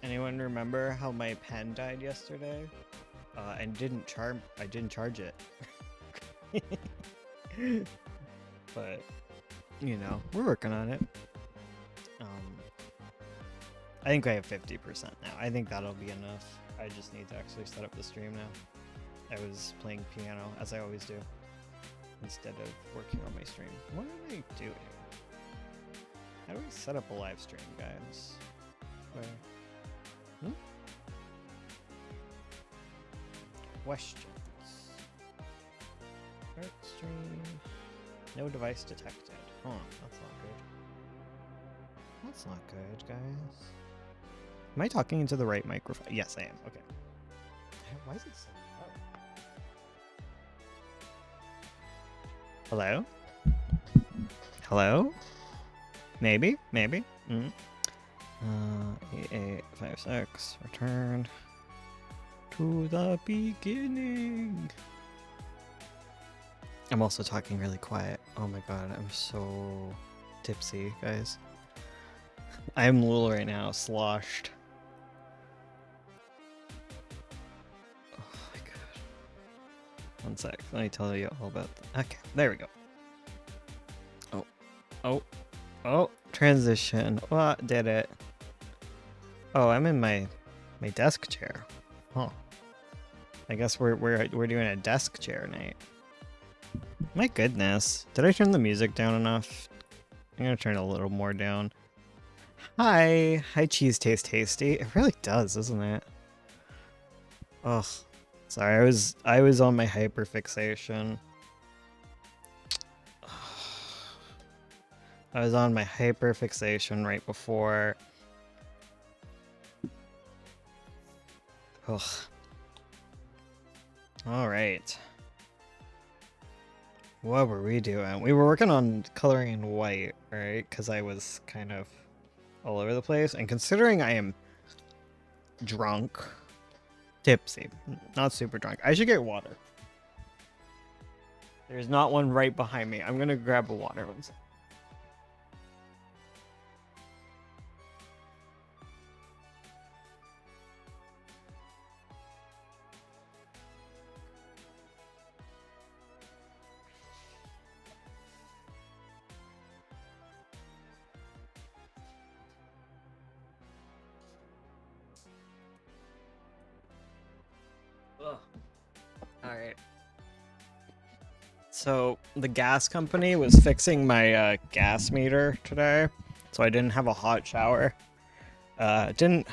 Anyone remember how my pen died yesterday? And I didn't charge it. But, you know, we're working on it. I think I have 50% now. I think that'll be enough. I just need to actually set up the stream now. I was playing piano, as I always do, instead of working on my stream. What am I doing? How do we set up a live stream, guys? Questions. Start stream. No device detected. Huh, that's not good. That's not good, guys. Am I talking into the right microphone? Yes, I am. Okay. Why is it so low? Hello? Hello? Maybe? Maybe? 8856. Return to the beginning. I'm also talking really quiet. Oh my god, I'm so tipsy, guys. I'm Lul right now, sloshed. Oh my god. One sec, let me tell you all about that. Okay, there we go. Oh, transition. What did it? Oh, I'm in my desk chair. Huh. I guess we're doing a desk chair night. My goodness. Did I turn the music down enough? I'm gonna turn it a little more down. Hi, cheese taste tasty. It really does, doesn't it? Ugh. Sorry, I was on my hyperfixation. I was on my hyperfixation right before. Ugh. All right. What were we doing? We were working on coloring in white, right? Because I was kind of all over the place. And considering I am drunk, tipsy, not super drunk, I should get water. There's not one right behind me. I'm going to grab a water. One second. Alright. So, the gas company was fixing my gas meter today, so I didn't have a hot shower. Didn't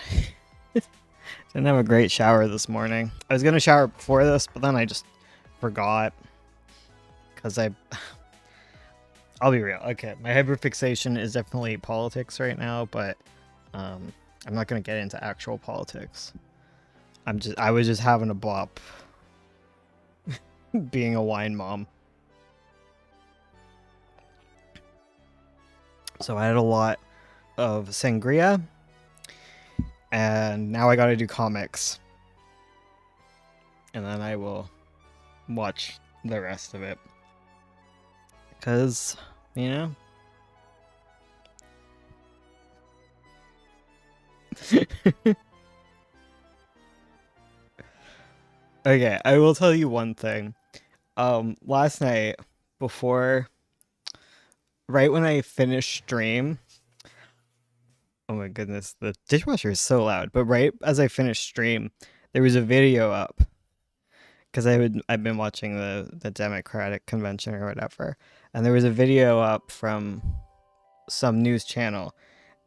have a great shower this morning. I was gonna shower before this, but then I just forgot. Because I'll be real. Okay, my hyperfixation is definitely politics right now, but I'm not gonna get into actual politics. I was just having a bop being a wine mom. So I had a lot of sangria, and now I gotta do comics. And then I will watch the rest of it. Because, you know. Okay, I will tell you one thing. Last night, right when I finished stream, oh my goodness, the dishwasher is so loud. But right as I finished stream, there was a video up because I've been watching the Democratic convention or whatever, and there was a video up from some news channel,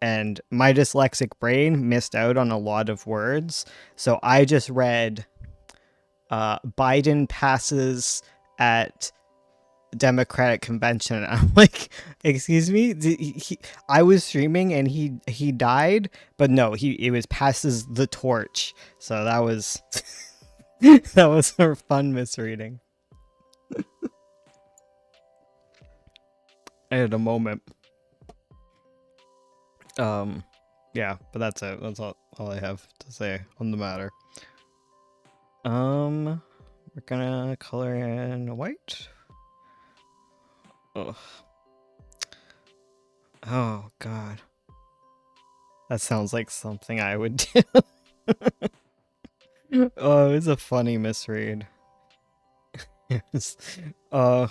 and my dyslexic brain missed out on a lot of words, so I just read Biden passes at Democratic convention. And I'm like, excuse me, I was streaming and he died, but no, it was passes the torch. So that was that was a fun misreading. I had a moment. Yeah, but that's it. That's all I have to say on the matter. We're gonna color in white. Ugh. Oh god. That sounds like something I would do. Oh, it's a funny misread. Yes. I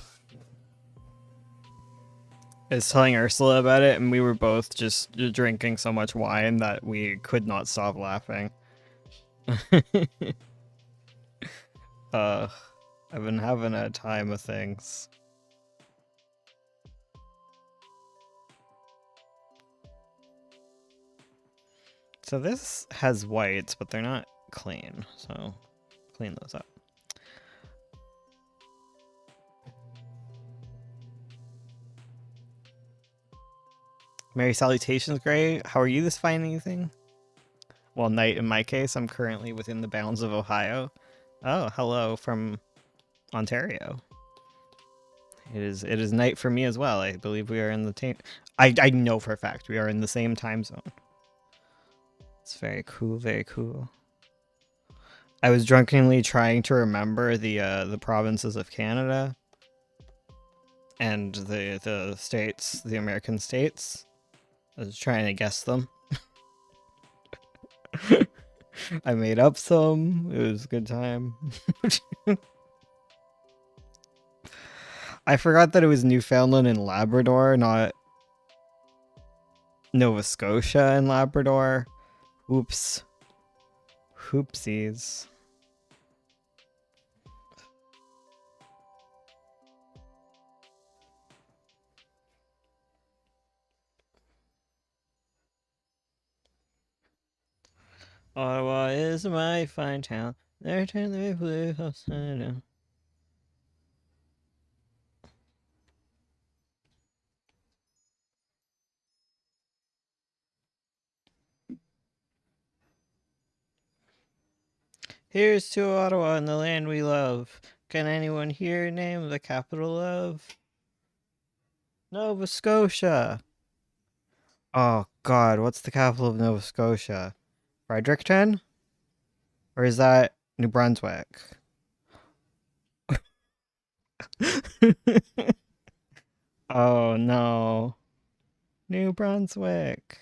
was telling Ursula about it, and we were both just drinking so much wine that we could not stop laughing. I've been having a time of things. So this has whites, but they're not clean, so clean those up. Merry salutations, Gray. How are you this fine evening? Well, night in my case. I'm currently within the bounds of Ohio. Oh, hello from Ontario. It is night for me as well. I believe we are in the same. I know for a fact we are in the same time zone. It's very cool, very cool. I was drunkenly trying to remember the provinces of Canada and the states, the American states. I was trying to guess them. I made up some. It was a good time. I forgot that it was Newfoundland and Labrador, not Nova Scotia and Labrador. Oops. Hoopsies. Ottawa is my fine town. There turn the blue upside down. Here's to Ottawa and the land we love. Can anyone here name the capital of Nova Scotia? Oh god, what's the capital of Nova Scotia? Fredericton? Or is that New Brunswick? Oh no. New Brunswick.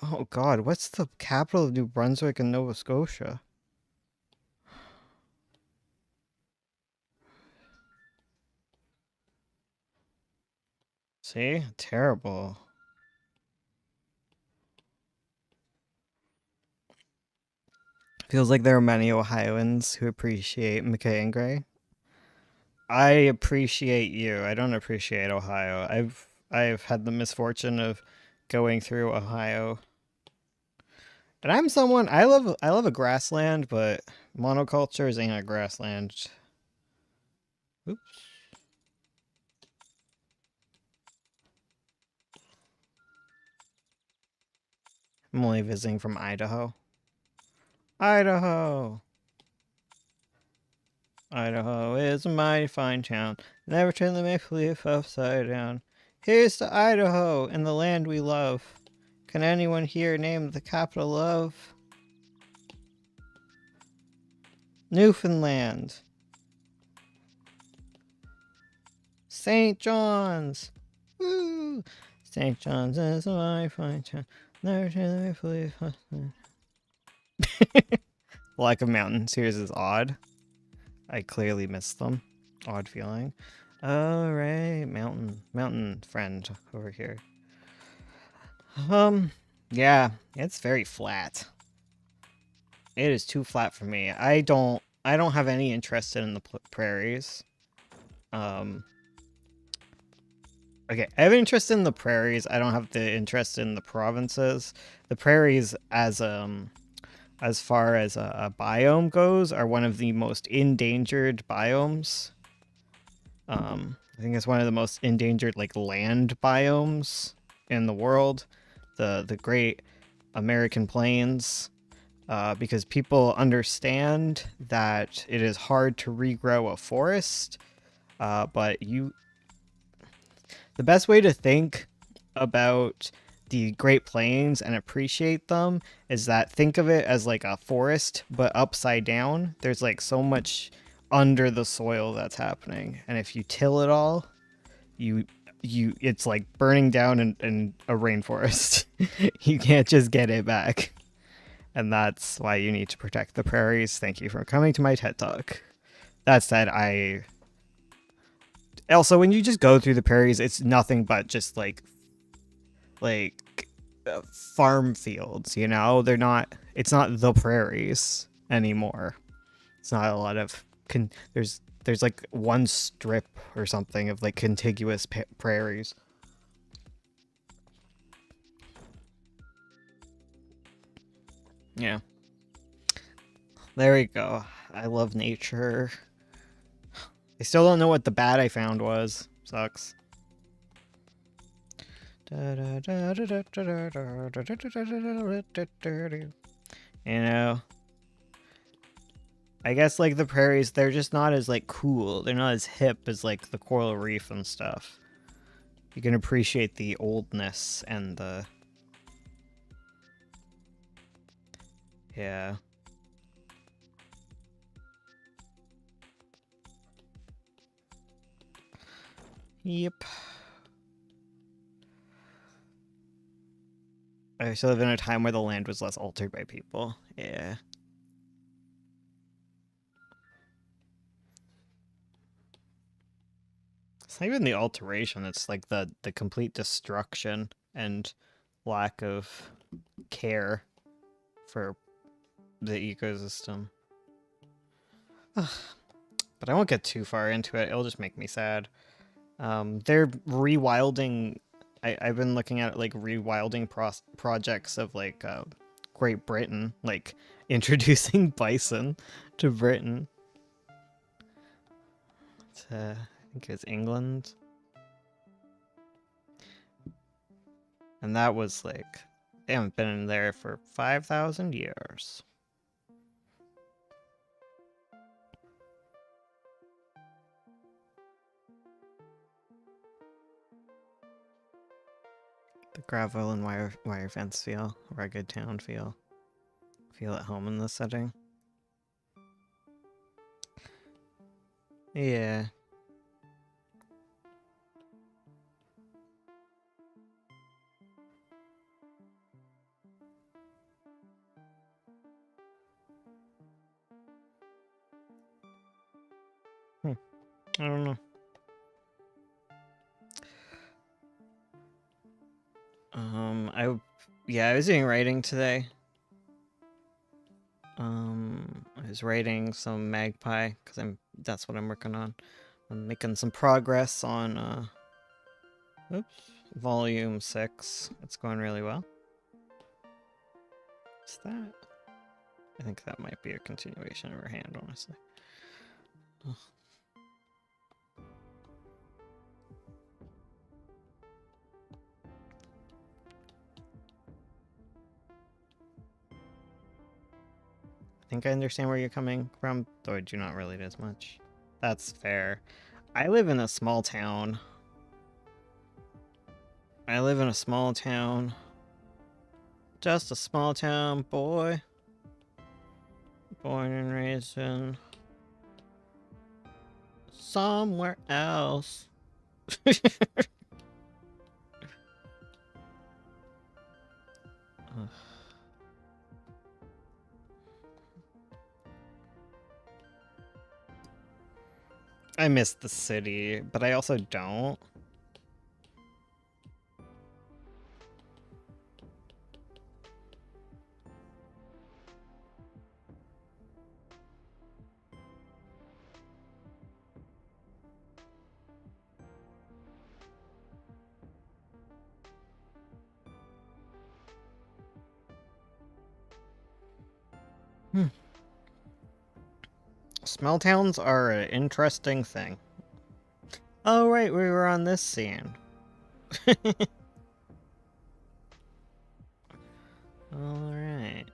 Oh god, what's the capital of New Brunswick and Nova Scotia? See? Terrible. Feels like there are many Ohioans who appreciate McKay and Gray. I appreciate you. I don't appreciate Ohio. I've had the misfortune of going through Ohio. And I'm someone I love a grassland, but monocultures ain't a grassland. Oops. I'm only visiting from Idaho. Idaho. Idaho is a mighty fine town. Never turn the maple leaf upside down. Here's to Idaho and the land we love. Can anyone here name the capital of Newfoundland? St. John's. Woo! St. John's is a mighty fine town. Never turn the maple leaf upside down. Lack of mountains here is odd. I clearly missed them. Odd feeling. Alright, mountain friend over here. Yeah, it's very flat. It is too flat for me. I don't have any interest in the prairies. Okay, I have interest in the prairies. I don't have the interest in the provinces. The prairies, as far as a biome goes, are one of the most endangered biomes. I think it's one of the most endangered like land biomes in the world. The Great American Plains, because people understand that it is hard to regrow a forest, but the best way to think about the Great Plains and appreciate them is that think of it as like a forest, but upside down. There's like so much under the soil that's happening. And if you till it all, you it's like burning down in a rainforest. You can't just get it back. And that's why you need to protect the prairies. Thank you for coming to my TED Talk. That said, also, when you just go through the prairies, it's nothing but just like farm fields, you know? It's not the prairies anymore. It's not a lot of there's like one strip or something of like contiguous prairies. Yeah. There we go. I love nature. I still don't know what the bat I found was. Sucks. You know, I guess like the prairies, they're just not as like cool. They're not as hip as like the coral reef and stuff. You can appreciate the oldness and the... Yeah. Yep. I used to live in a time where the land was less altered by people. Yeah. It's not even the alteration, it's like the complete destruction and lack of care for the ecosystem. But I won't get too far into it, it'll just make me sad. They're rewilding... I've been looking at like rewilding projects of like Great Britain, like introducing bison to Britain. I think it's England. And that was like, they haven't been in there for 5,000 years. The gravel and wire fence feel, rugged town feel. Feel at home in this setting. Yeah. I don't know. I was doing writing today. I was writing some Magpie because that's what I'm working on. I'm making some progress on volume 6. It's going really well. What's that? I think that might be a continuation of her hand, honestly. Ugh. I think I understand where you're coming from, though I do not relate as much. That's fair. I live in a small town. Just a small town boy. Born and raised in... somewhere else. I miss the city, but I also don't. Small towns are an interesting thing. Oh, right, we were on this scene. Alright.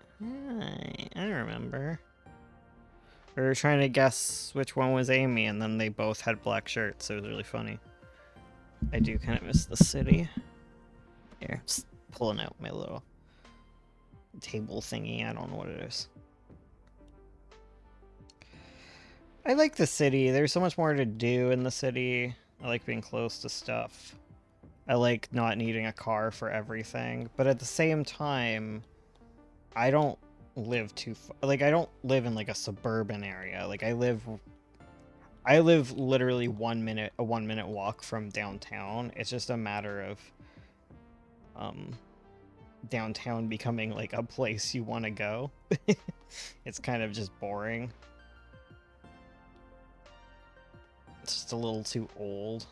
I remember. We were trying to guess which one was Amy, and then they both had black shirts. It was really funny. I do kind of miss the city. Here. pulling out my little table thingy. I don't know what it is. I like the city. There's so much more to do in the city. I like being close to stuff. I like not needing a car for everything. But at the same time, I don't live too far. Like, I don't live in like a suburban area. Like, I live literally a 1 minute walk from downtown. It's just a matter of downtown becoming like a place you want to go. It's kind of just boring. It's just a little too old.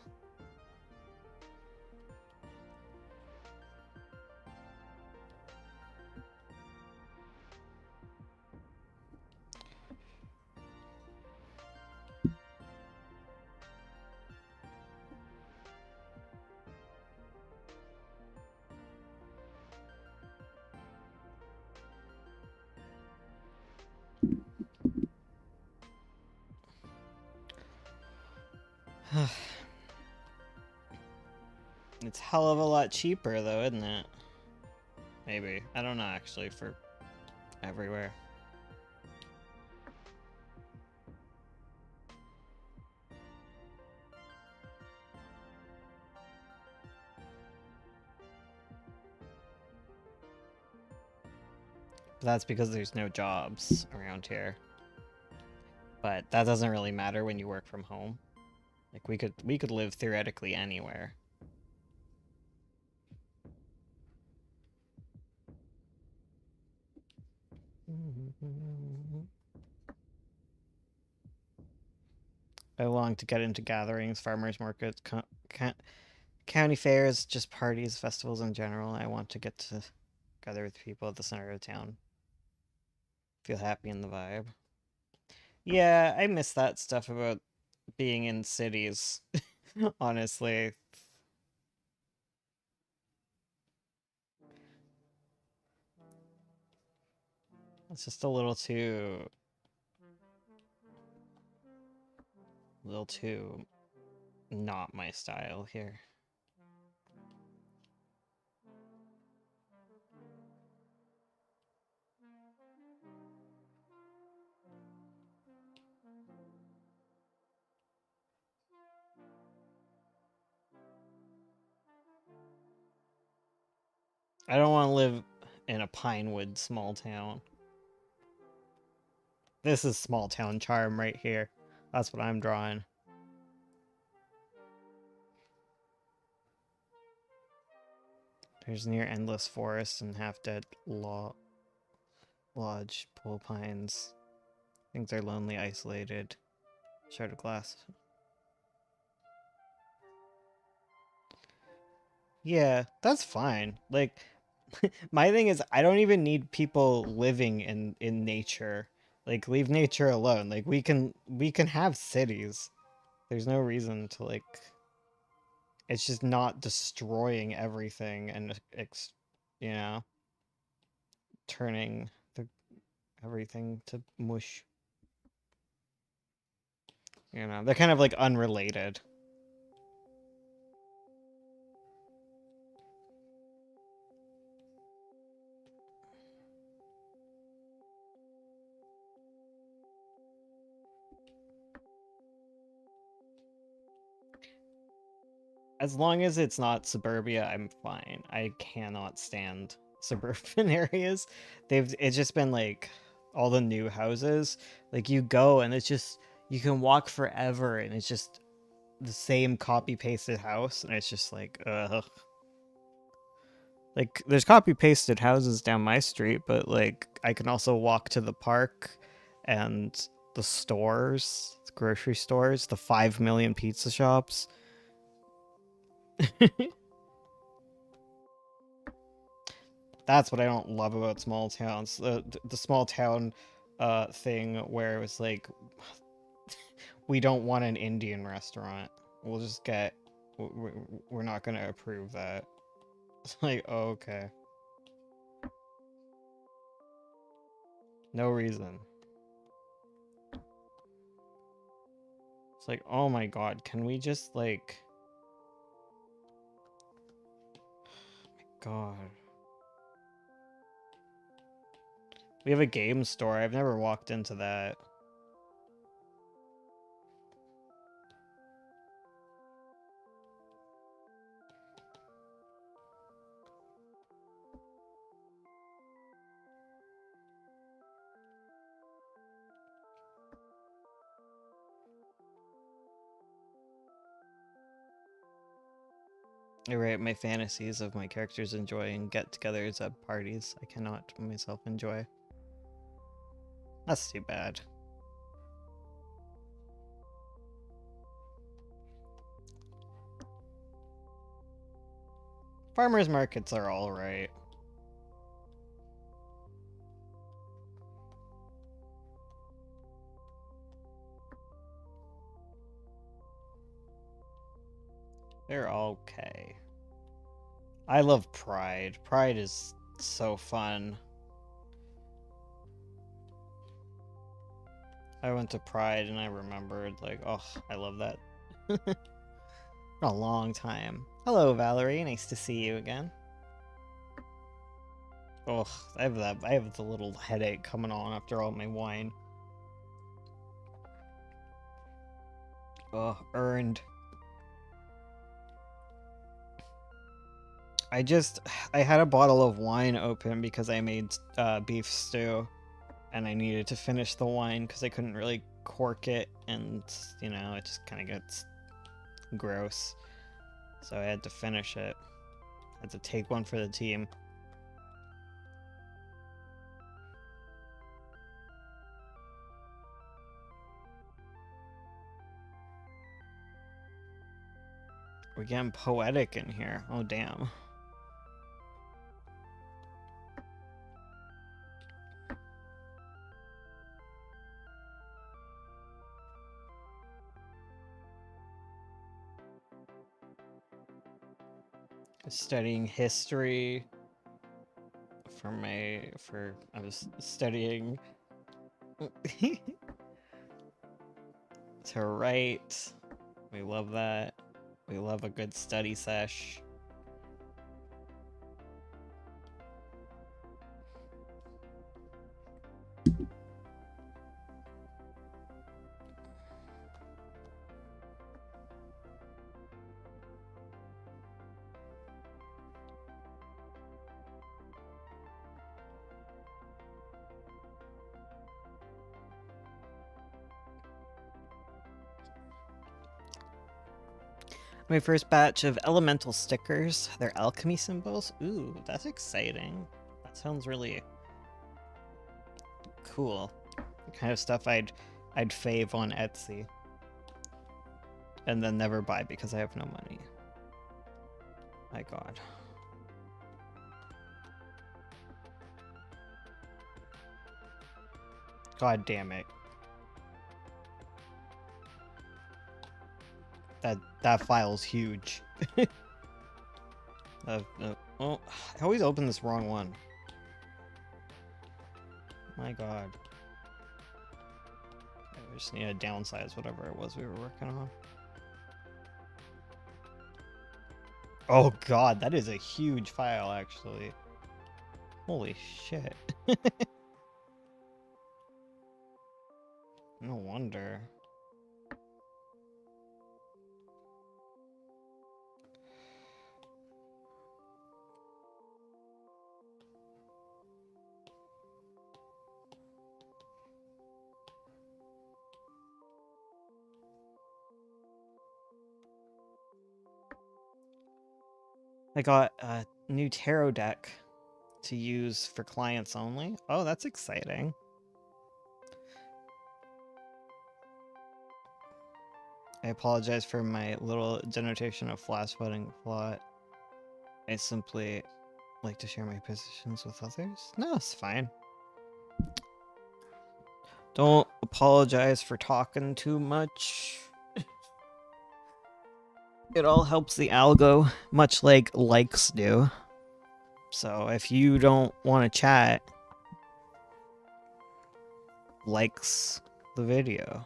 It's hell of a lot cheaper though, isn't it? Maybe. I don't know actually for everywhere. But that's because there's no jobs around here. But that doesn't really matter when you work from home. Like we could live theoretically anywhere. I long to get into gatherings, farmers markets, county fairs, just parties, festivals in general. I want to get to gather with people at the center of town. Feel happy in the vibe. Yeah, I miss that stuff about being in cities, honestly. It's just a little too not my style here. I don't want to live in a Pinewood small town. This is small town charm right here. That's what I'm drawing. There's near endless forest and half-dead lodge, pole pines. Things are lonely, isolated. Shard of glass. Yeah, that's fine. Like, my thing is, I don't even need people living in nature. Like, leave nature alone. Like, we can have cities. There's no reason to like. It's just not destroying everything and you know, turning everything to mush. You know, they're kind of like unrelated. As long as it's not suburbia, I'm fine. I cannot stand suburban areas. It's just been like all the new houses. Like you go and it's just you can walk forever and it's just the same copy pasted house and it's just like ugh. Like there's copy pasted houses down my street, but like I can also walk to the park and the stores, the grocery stores, the 5 million pizza shops. That's what I don't love about small towns. The small town thing where it was like we don't want an Indian restaurant. We'll just get we're not going to approve that. It's like, oh, okay. No reason. It's like, oh my god, can we just like god. We have a game store. I've never walked into that. You're right, my fantasies of my characters enjoying get-togethers at parties, I cannot myself enjoy. That's too bad. Farmers markets are alright. They're okay. I love Pride. Pride is so fun. I went to Pride and I remembered, like, oh, I love that. For a long time. Hello, Valerie. Nice to see you again. Oh, I have the little headache coming on after all my wine. Oh, earned. I had a bottle of wine open because I made beef stew, and I needed to finish the wine because I couldn't really cork it, and, you know, it just kind of gets gross. So I had to finish it. I had to take one for the team. We're getting poetic in here. Oh, damn. Studying history I was studying to write. We love that. We love a good study sesh. My first batch of elemental stickers. They're alchemy symbols. Ooh, that's exciting. That sounds really cool. The kind of stuff I'd fave on Etsy. And then never buy because I have no money. My god. God damn it. That file's huge. Well, I always open this wrong one. My god. I just need to downsize whatever it was we were working on. Oh god, that is a huge file, actually. Holy shit. No wonder. I got a new tarot deck to use for clients only. Oh, that's exciting. I apologize for my little denotation of flash flooding plot. I simply like to share my positions with others. No, it's fine. Don't apologize for talking too much. It all helps the algo, much like likes do. So if you don't want to chat, likes the video.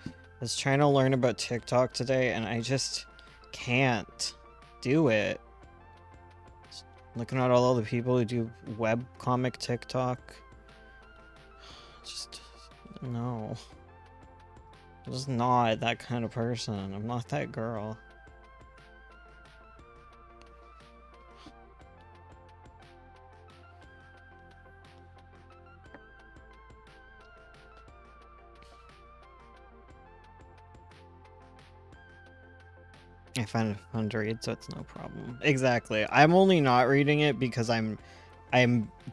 I was trying to learn about TikTok today and I just can't do it. Looking at all the people who do web comic TikTok. Just no. I'm just not that kind of person. I'm not that girl. I find it fun to read, so it's no problem. Exactly. I'm only not reading it because I'm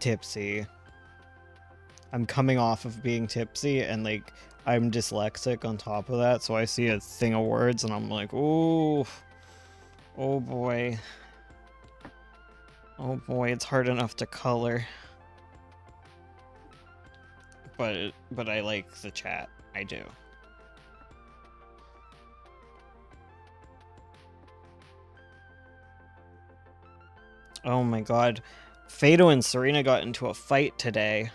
tipsy. I'm coming off of being tipsy, and like I'm dyslexic on top of that, so I see a thing of words and I'm like, oh boy. Oh boy, it's hard enough to color. But I like the chat. I do. Oh my god. Fado and Serena got into a fight today.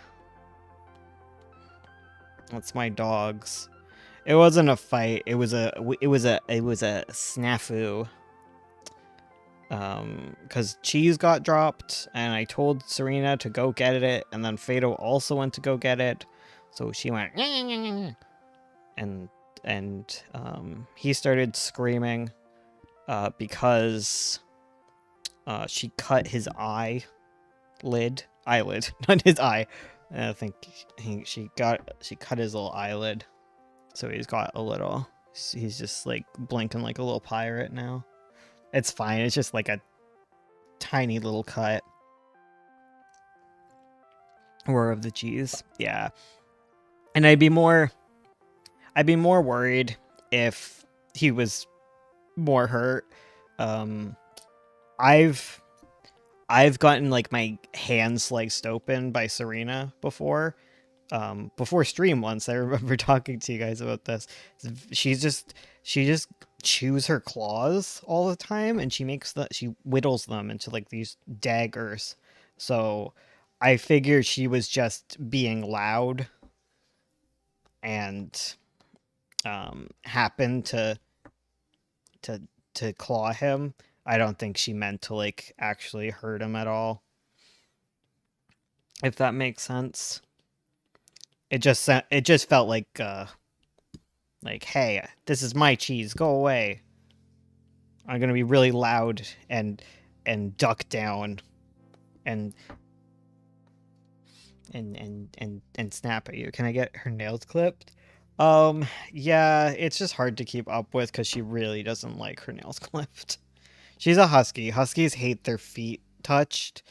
That's my dogs. It wasn't a fight. It was a snafu. Because cheese got dropped, and I told Serena to go get it, and then Fado also went to go get it, so she went and he started screaming because she cut his eyelid, not his eye. I think she cut his little eyelid, so he's just like blinking like a little pirate now. It's fine. It's just like a tiny little cut. Roar of the cheese. Yeah. And I'd be more worried if he was more hurt. I've gotten like my hands sliced open by Serena before. Before stream once. I remember talking to you guys about this. She just chews her claws all the time, and she whittles them into like these daggers. So I figured she was just being loud and happened to claw him. I don't think she meant to like actually hurt him at all, if that makes sense. It just felt like hey, this is my cheese, go away. I'm gonna be really loud and duck down and snap at you. Can I get her nails clipped? Yeah, it's just hard to keep up with because she really doesn't like her nails clipped. She's a husky. Huskies hate their feet touched,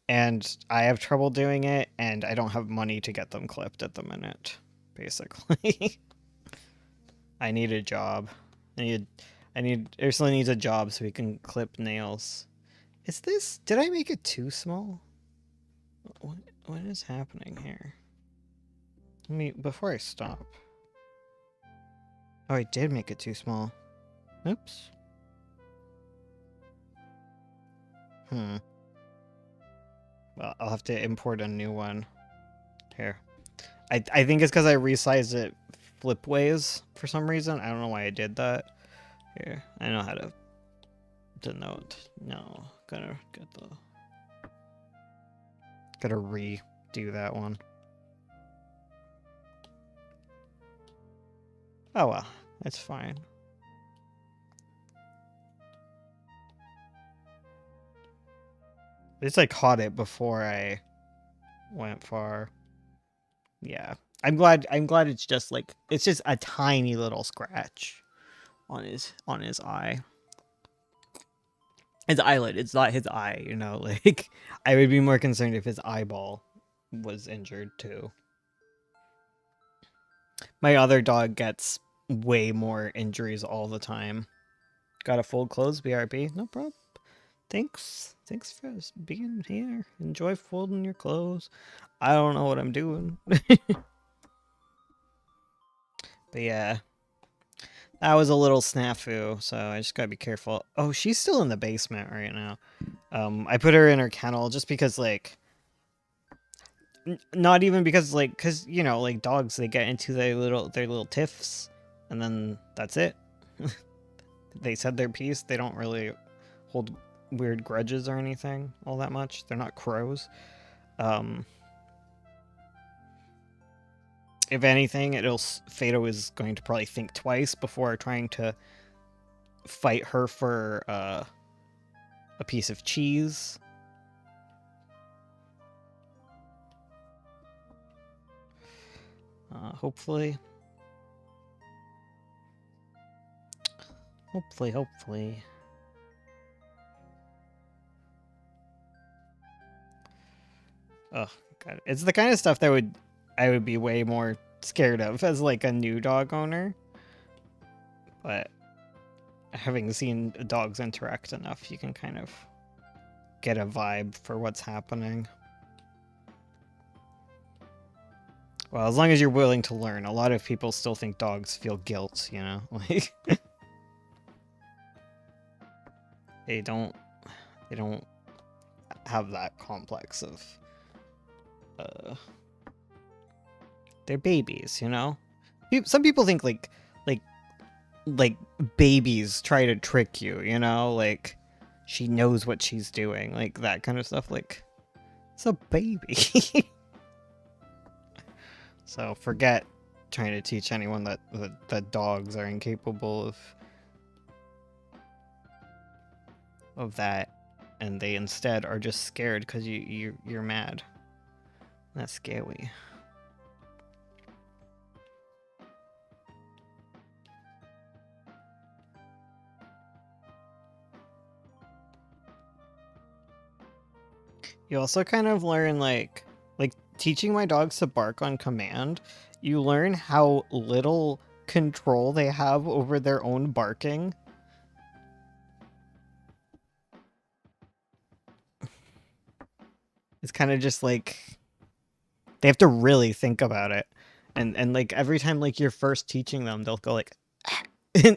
and I have trouble doing it, and I don't have money to get them clipped at the minute, basically. I need a job. Ursula needs a job so we can clip nails. Did I make it too small? What is happening here? Before I stop. Oh, I did make it too small. Oops. Well, I'll have to import a new one. Here. I think it's because I resized it flipways for some reason. I don't know why I did that. Here. I know how to denote. No. Gotta redo that one. Oh well. That's fine. At least I caught it before I went far. Yeah. I'm glad it's just a tiny little scratch on his eye. His eyelid, it's not his eye, you know, like I would be more concerned if his eyeball was injured too. My other dog gets way more injuries all the time. Got a full clothes, BRB? No problem. Thanks for being here. Enjoy folding your clothes. I don't know what I'm doing. But yeah. That was a little snafu, so I just gotta be careful. Oh, she's still in the basement right now. I put her in her kennel just because, like... Not even because, like... Because, you know, like, dogs, they get into their little tiffs, and then that's it. They said their piece. They don't really hold weird grudges or anything all that much. They're not crows. Um, if anything, Fado is going to probably think twice before trying to fight her for a piece of cheese. Hopefully. Hopefully. Oh god, it's the kind of stuff that I would be way more scared of as like a new dog owner. But having seen dogs interact enough, you can kind of get a vibe for what's happening. Well, as long as you're willing to learn. A lot of people still think dogs feel guilt, you know? Like they don't have that complex of they're babies, you know? Some people think like babies try to trick you, you know? Like she knows what she's doing, like that kind of stuff. Like it's a baby. So forget trying to teach anyone that dogs are incapable of that, and they instead are just scared because you're mad. That's scary. You also kind of learn like teaching my dogs to bark on command. You learn how little control they have over their own barking. It's kind of just like they have to really think about it, and like every time like you're first teaching them, they'll go like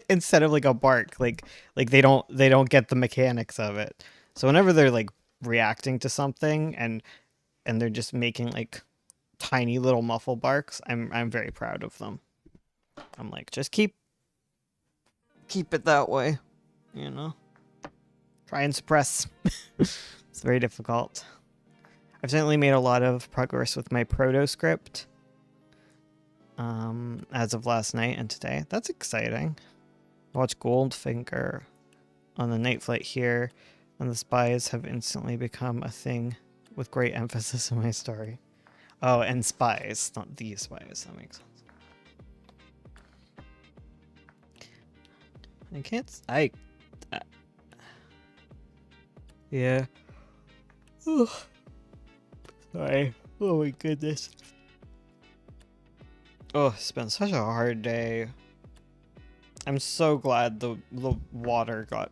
instead of like a bark, like they don't get the mechanics of it. So whenever they're like reacting to something and they're just making like tiny little muffle barks, I'm very proud of them. I'm like, just keep it that way, you know. Try and suppress. It's very difficult. I've certainly made a lot of progress with my proto script as of last night and today. That's exciting. Watch Goldfinger on the night flight here, and the spies have instantly become a thing with great emphasis in my story. Oh, and spies, not these spies. That makes sense. I can't. Yeah. Sorry. Oh my goodness. Oh, it's been such a hard day. I'm so glad the water got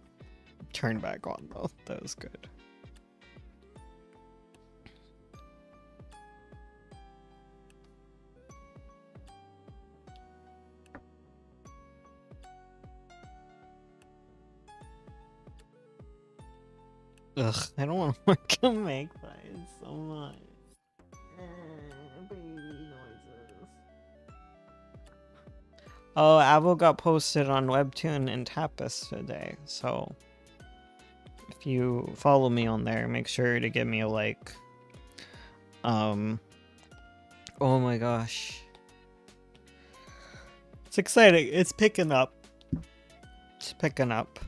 turned back on though. That was good. Ugh, I don't want to work on magpies so much. Baby noises. Oh, Avo got posted on Webtoon and Tapas today, so if you follow me on there, make sure to give me a like. Oh my gosh. It's exciting. It's picking up. It's picking up.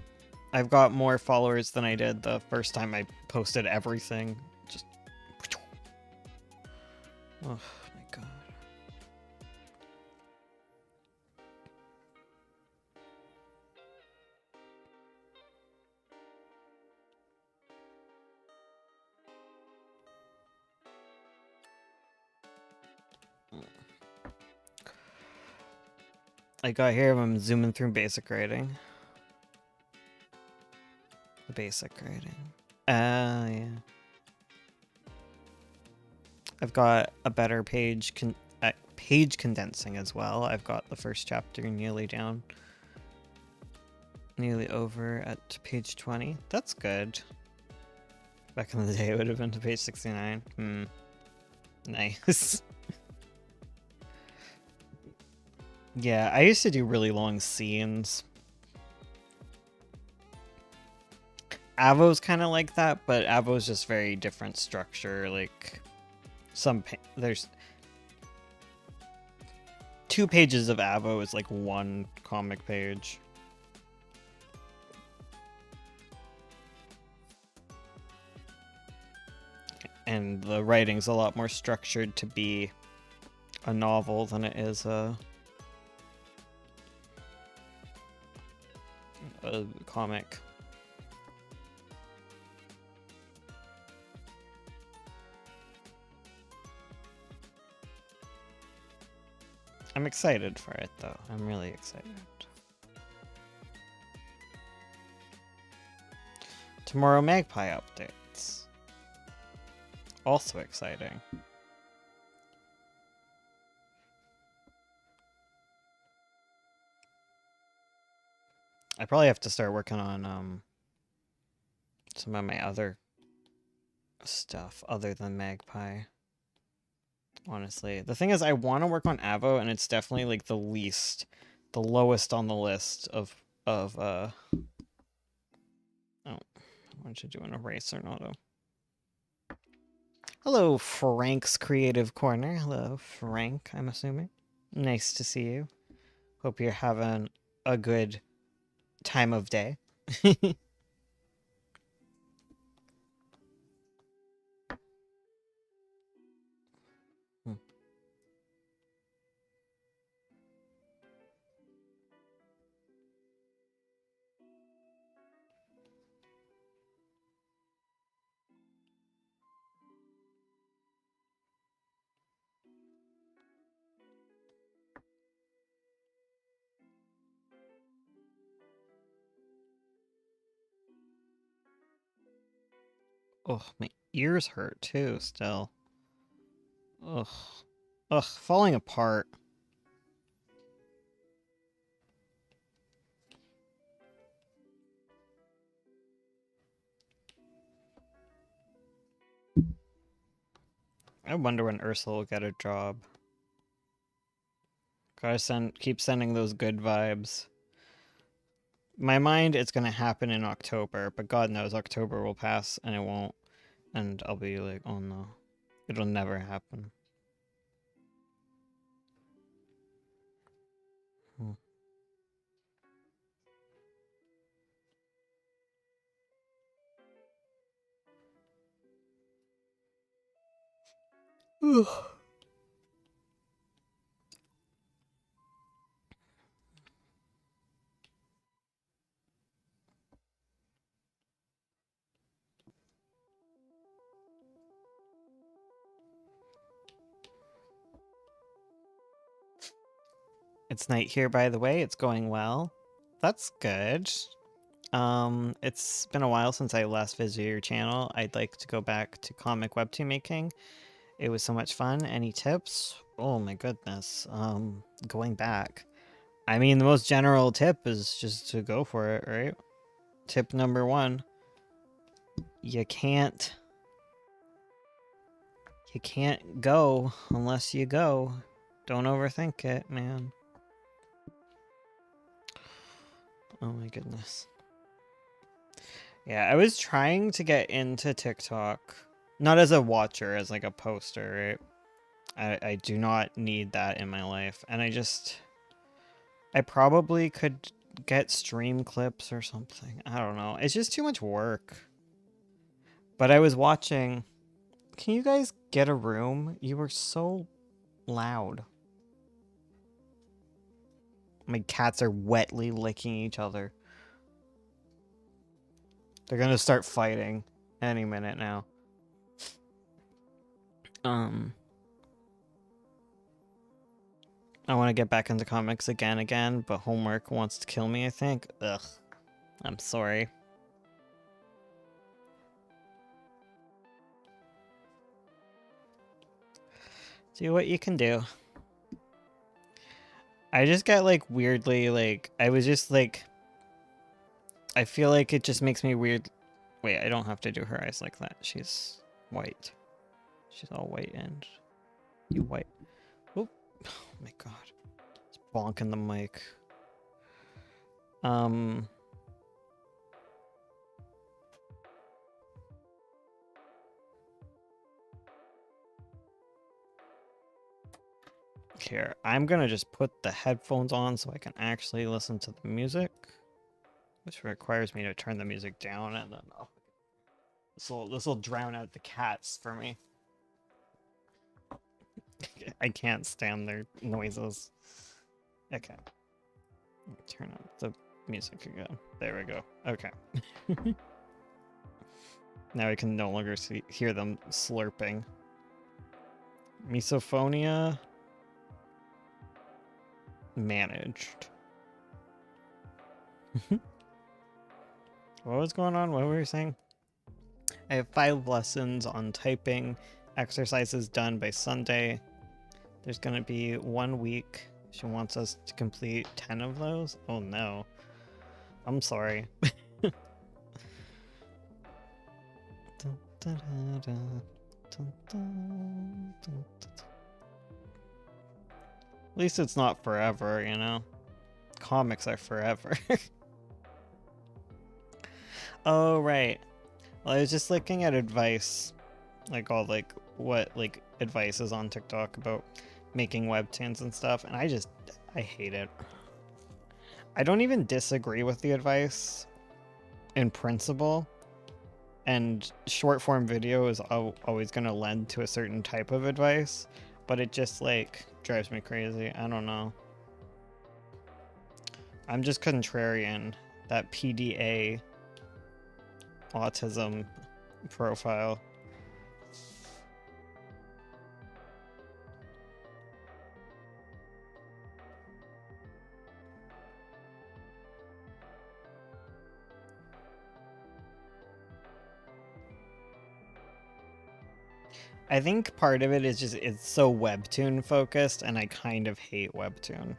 I've got more followers than I did the first time I posted everything. Just... Oh my god. I got here, I'm zooming through basic writing. The basic writing. Yeah. I've got a better page condensing as well. I've got the first chapter nearly down. Nearly over at page 20. That's good. Back in the day, it would have been to page 69. Nice. Yeah, I used to do really long scenes. Avo's kind of like that, but Avo's just very different structure. Like there's 2 pages of Avo is like 1 comic page. And the writing's a lot more structured to be a novel than it is a comic. I'm excited for it, though. I'm really excited. Tomorrow Magpie updates. Also exciting. I probably have to start working on some of my other stuff other than Magpie. Honestly, the thing is, I want to work on Avo, and it's definitely like the lowest on the list of oh, I want to do an eraser, not a. Hello, Frank's Creative Corner. Hello, Frank. I'm assuming. Nice to see you. Hope you're having a good time of day. Oh, my ears hurt too, still. Ugh. Ugh, falling apart. I wonder when Ursula will get a job. Gotta keep sending those good vibes. My mind, it's gonna happen in October, but God knows October will pass and it won't. And I'll be like, oh no. It'll never happen. It's night here, by the way. It's going well. That's good. It's been a while since I last visited your channel. I'd like to go back to comic webtoon making. It was so much fun. Any tips? Oh my goodness. Going back. I mean, the most general tip is just to go for it, right? Tip number 1. You can't go unless you go. Don't overthink it, man. Oh my goodness. Yeah, I was trying to get into TikTok. Not as a watcher, as like a poster, right? I do not need that in my life. And I probably could get stream clips or something. I don't know. It's just too much work. But I was watching. Can you guys get a room? You were so loud. My cats are wetly licking each other. They're gonna start fighting any minute now. I want to get back into comics again, but homework wants to kill me, I think. Ugh. I'm sorry. Do what you can do. I just got like weirdly like I was just like I feel like it just makes me weird. Wait, I don't have to do her eyes like that. She's white. She's all white and you white. Oh, oh my god. It's bonking the mic. Here, I'm gonna just put the headphones on so I can actually listen to the music, which requires me to turn the music down, and then this will drown out the cats for me. I can't stand their noises. Okay. Turn up the music again. There we go. Okay. Now I can no longer hear them slurping. Misophonia managed. What was going on? What were you saying? I have 5 lessons on typing, exercises done by Sunday. There's gonna be 1 week. She wants us to complete 10 of those? Oh no. I'm sorry. At least it's not forever, you know? Comics are forever. Oh, right. Well, I was just looking at advice, like all what advice is on TikTok about making webtoons and stuff, and I hate it. I don't even disagree with the advice in principle, and short form video is always going to lend to a certain type of advice, but it just drives me crazy. I don't know. I'm just contrarian. That PDA autism profile. I think part of it is just it's so webtoon focused, and I kind of hate webtoon.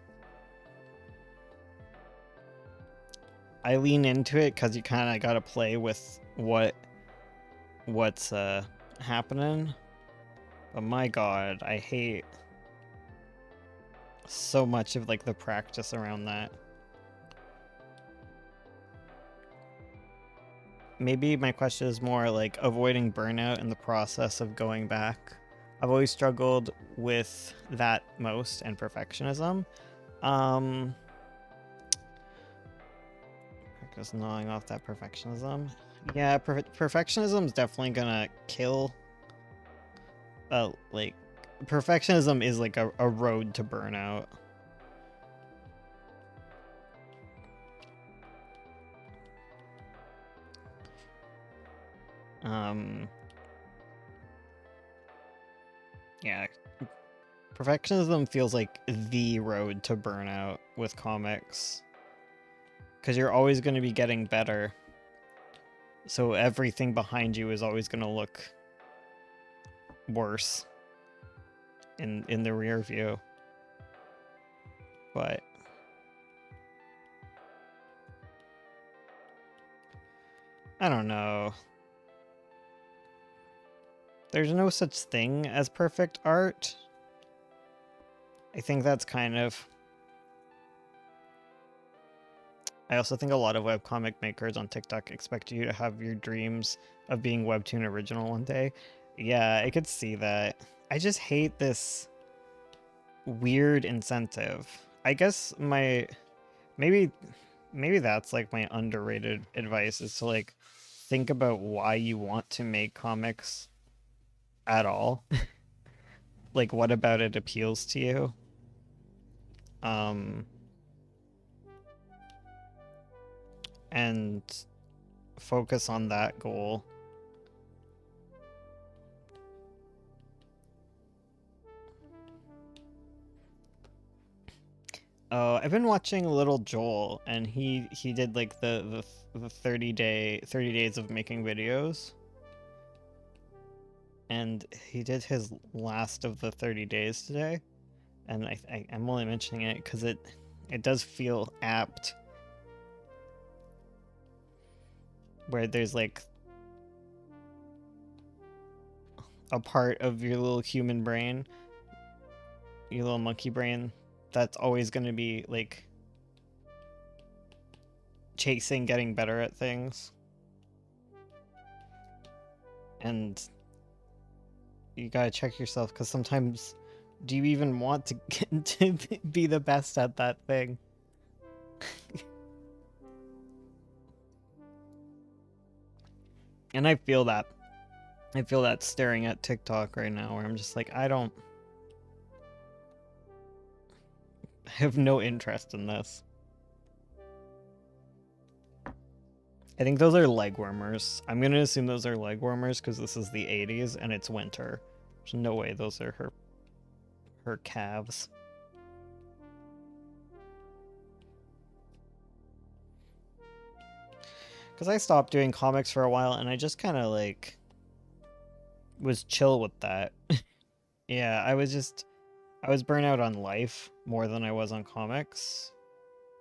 I lean into it because you kind of gotta play with what's happening. But my god, I hate so much of the practice around that. Maybe my question is more avoiding burnout in the process of going back. I've always struggled with that most, and perfectionism. Just gnawing off that perfectionism. Yeah, perfectionism is definitely gonna kill. Perfectionism is a road to burnout. Yeah, perfectionism feels like the road to burnout with comics, because you're always going to be getting better, so everything behind you is always going to look worse in the rear view. But I don't know. There's no such thing as perfect art. I think that's kind of... I also think a lot of webcomic makers on TikTok expect you to have your dreams of being Webtoon original one day. Yeah, I could see that. I just hate this weird incentive. I guess maybe that's my underrated advice, is to think about why you want to make comics at all. What about it appeals to you? And focus on that goal. Oh, I've been watching Little Joel, and he did the 30 days of making videos. And he did his last of the 30 days today. And I'm only mentioning it because it does feel apt. Where there's a part of your little human brain, your little monkey brain, that's always going to be chasing getting better at things. And you gotta check yourself, because sometimes do you even want to get to be the best at that thing? And I feel that. I feel that staring at TikTok right now where I'm just like, I have no interest in this. I think those are leg warmers. I'm gonna assume those are leg warmers because this is the 80s and it's winter. There's no way those are her calves. Because I stopped doing comics for a while and I just kind of like was chill with that. Yeah, I was burnt out on life more than I was on comics.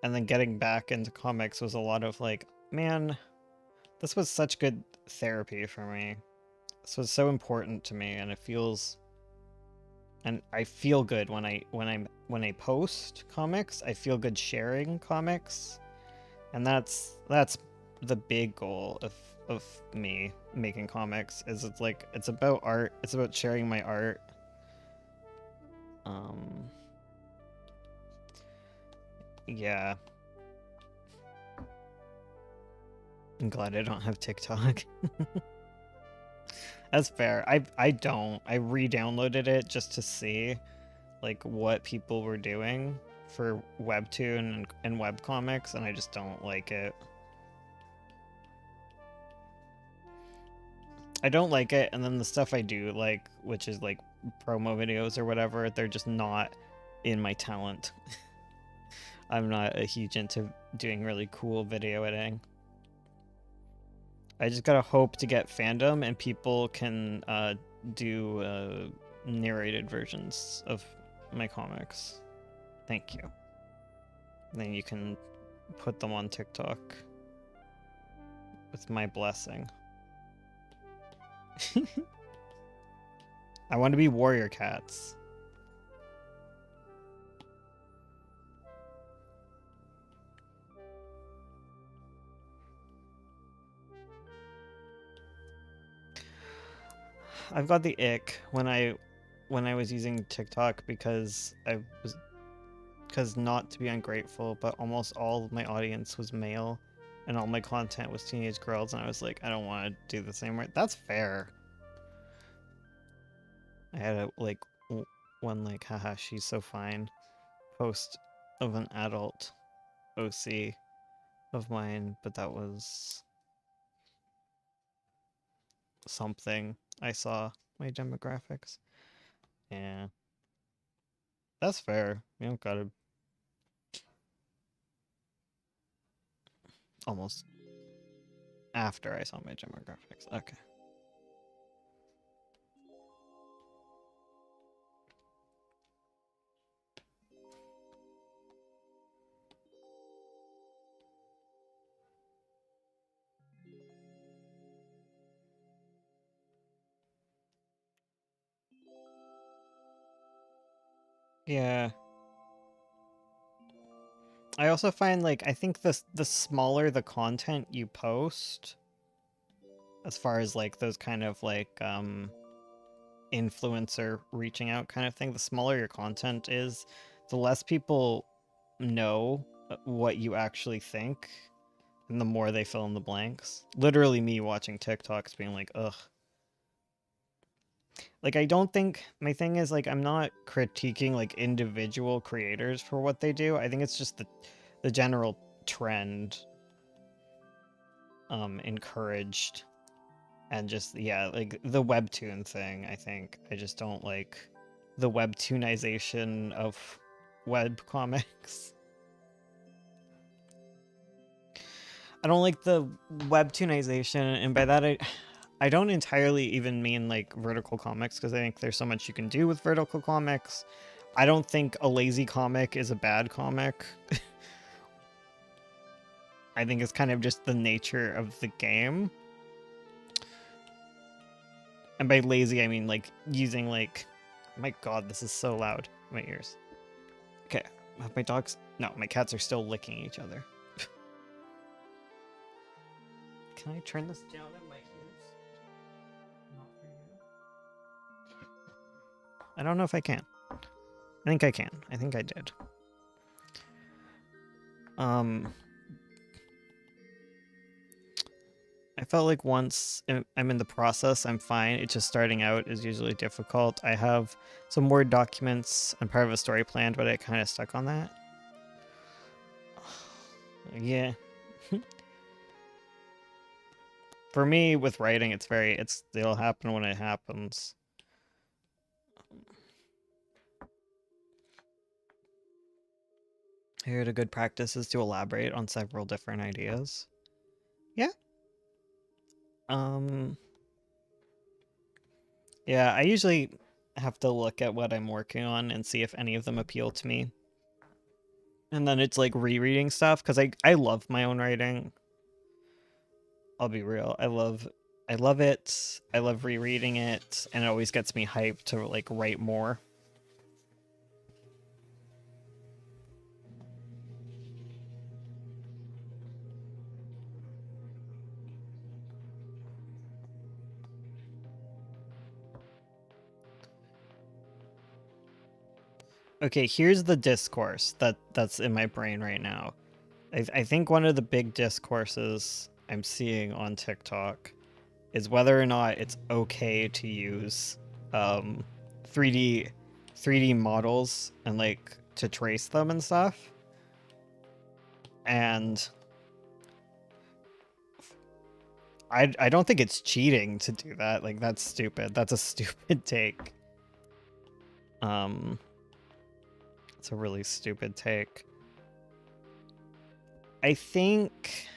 And then getting back into comics was a lot of like, man, this was such good therapy for me. This was so important to me, and I feel good when I post comics. I feel good sharing comics, and that's the big goal of me making comics. Is it's about art. It's about sharing my art. Yeah. I'm glad I don't have TikTok. That's fair. I don't. I re-downloaded it just to see like what people were doing for webtoon and webcomics, and I just don't like it. I don't like it, and then the stuff I do like, which is like promo videos or whatever, they're just not in my talent. I'm not a huge into doing really cool video editing. I just gotta hope to get fandom and people can do narrated versions of my comics. Thank you. Then you can put them on TikTok with my blessing. I want to be warrior cats. I've got the ick when I was using TikTok because not to be ungrateful, but almost all of my audience was male and all my content was teenage girls, and I was like, I don't want to do the same way. That's fair. I had a like one like haha she's so fine post of an adult OC of mine, but that was something I saw my demographics. Yeah. That's fair. You don't gotta almost after I saw my demographics. Okay. Yeah. I also find like I think the smaller the content you post, as far as like those kind of like influencer reaching out kind of thing, the smaller your content is, the less people know what you actually think, and the more they fill in the blanks. Literally me watching TikToks being like, ugh. Like, I don't think, my thing is, like, I'm not critiquing, like, individual creators for what they do. I think it's just the general trend encouraged. And just, yeah, like, the webtoon thing, I think. I just don't like the webtoonization of web comics. I don't like the webtoonization, and by that I don't entirely even mean like vertical comics, because I think there's so much you can do with vertical comics. I don't think a lazy comic is a bad comic. I think it's kind of just the nature of the game. And by lazy, I mean like using like, my god, this is so loud in my ears. Okay, have my dogs? No, my cats are still licking each other. Can I turn this down in my ears? Not for you. I don't know if I can. I think I can. I think I did. I felt like once I'm in the process, I'm fine. It's just starting out is usually difficult. I have some Word documents and part of a story planned, but I kind of stuck on that. Yeah. For me, with writing, it'll happen when it happens. Here, a good practice is to elaborate on several different ideas. Yeah. Yeah, I usually have to look at what I'm working on and see if any of them appeal to me. And then it's like rereading stuff because I love my own writing. I'll be real. I love it. I love rereading it, and it always gets me hyped to like write more. Okay, here's the discourse that's in my brain right now. I think one of the big discourses I'm seeing on TikTok is whether or not it's okay to use 3D 3D models and like to trace them and stuff. And I don't think it's cheating to do that. Like that's stupid. That's a stupid take. It's a really stupid take. I think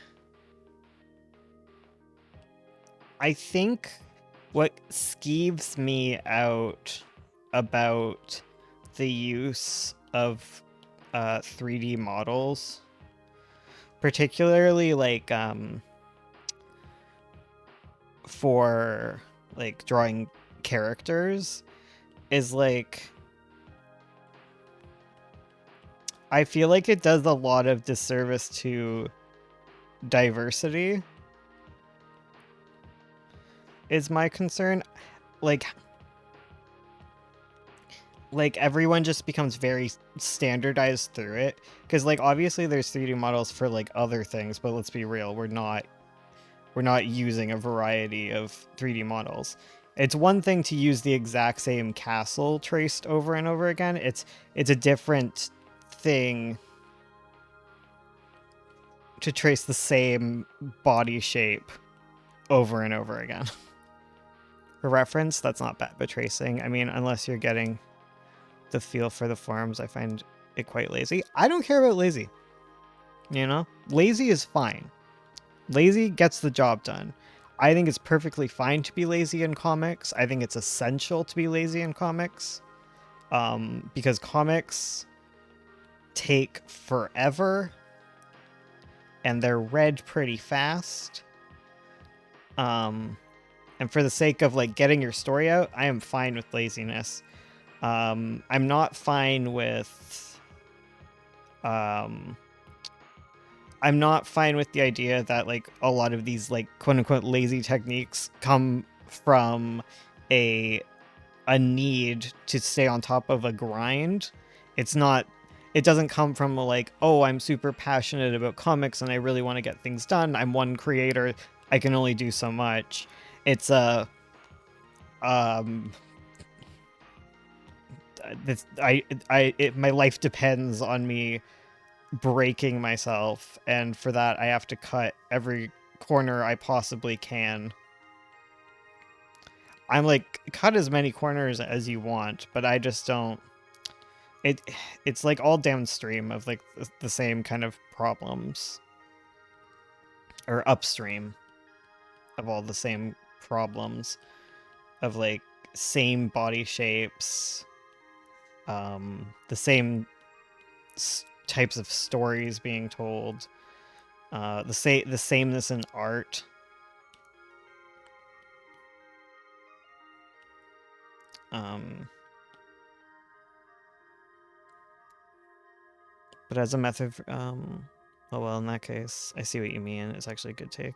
what skeeves me out about the use of 3D models, particularly like for like drawing characters, is like I feel like it does a lot of disservice to diversity. Is my concern. Like everyone just becomes very standardized through it, because like obviously there's 3D models for like other things, but let's be real, we're not using a variety of 3D models. It's one thing to use the exact same castle traced over and over again. It's a different thing to trace the same body shape over and over again. For reference, that's not bad, but tracing, I mean, unless you're getting the feel for the forms, I find it quite lazy. I don't care about lazy. You know? Lazy is fine. Lazy gets the job done. I think it's perfectly fine to be lazy in comics. I think it's essential to be lazy in comics. Because comics take forever and they're read pretty fast. And for the sake of like getting your story out, I am fine with laziness. I'm not fine with I'm not fine with the idea that like a lot of these like quote unquote lazy techniques come from a need to stay on top of a grind. It doesn't come from like, oh, I'm super passionate about comics and I really want to get things done. I'm one creator. I can only do so much. It's a my life depends on me breaking myself, and for that I have to cut every corner I possibly can. I'm like, cut as many corners as you want, but I just don't. It's like all downstream of like the same kind of problems, or upstream of all the same problems of like same body shapes, the same types of stories being told, the sameness in art. But as a method, oh well, in that case, I see what you mean. It's actually a good take.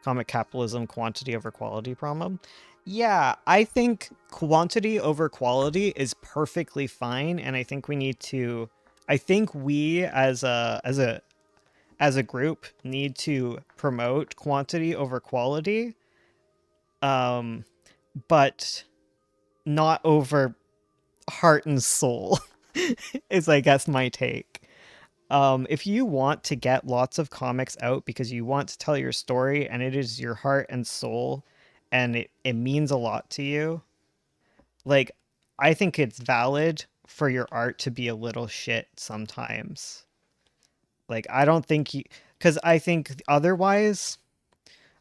comic capitalism quantity over quality problem. Yeah, I think quantity over quality is perfectly fine, and I think we need to. I think we as a group need to promote quantity over quality, um, but not over heart and soul. Is I guess my take. If you want to get lots of comics out because you want to tell your story and it is your heart and soul and it means a lot to you, like, I think it's valid for your art to be a little shit sometimes. Like, I don't think you, because I think otherwise,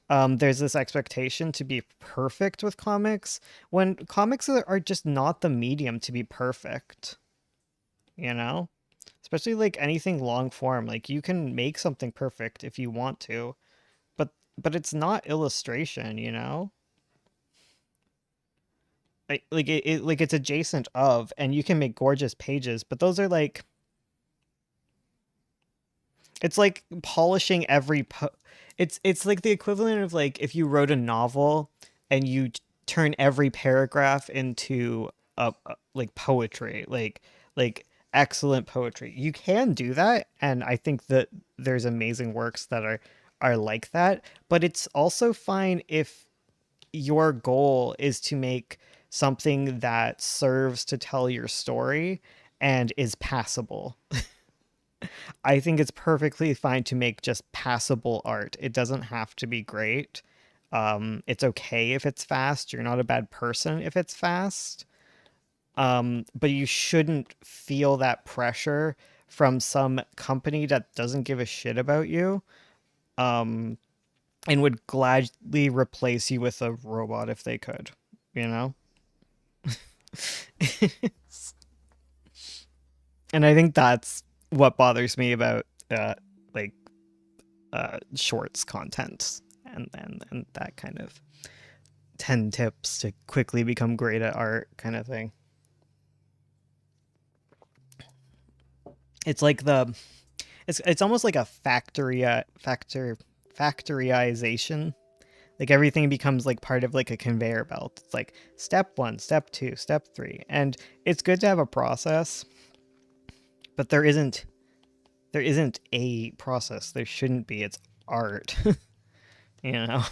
there's this expectation to be perfect with comics when comics are just not the medium to be perfect, you know? Especially like anything long form, like you can make something perfect if you want to, but it's not illustration, you know? Like it's adjacent of, and you can make gorgeous pages, but those are like, it's like polishing it's like the equivalent of like if you wrote a novel and you turn every paragraph into like poetry, like excellent poetry. You can do that, and I think that there's amazing works that are like that, but it's also fine if your goal is to make something that serves to tell your story and is passable. I think it's perfectly fine to make just passable art. It doesn't have to be great. It's okay if it's fast. You're not a bad person if it's fast. But you shouldn't feel that pressure from some company that doesn't give a shit about you, um, and would gladly replace you with a robot if they could, you know? And I think that's what bothers me about like shorts content and that kind of 10 tips to quickly become great at art kind of thing. It's like it's almost like a factoryization. Like everything becomes like part of like a conveyor belt. It's like step 1, step 2, step 3. And it's good to have a process, but there isn't a process. There shouldn't be. It's art, you know.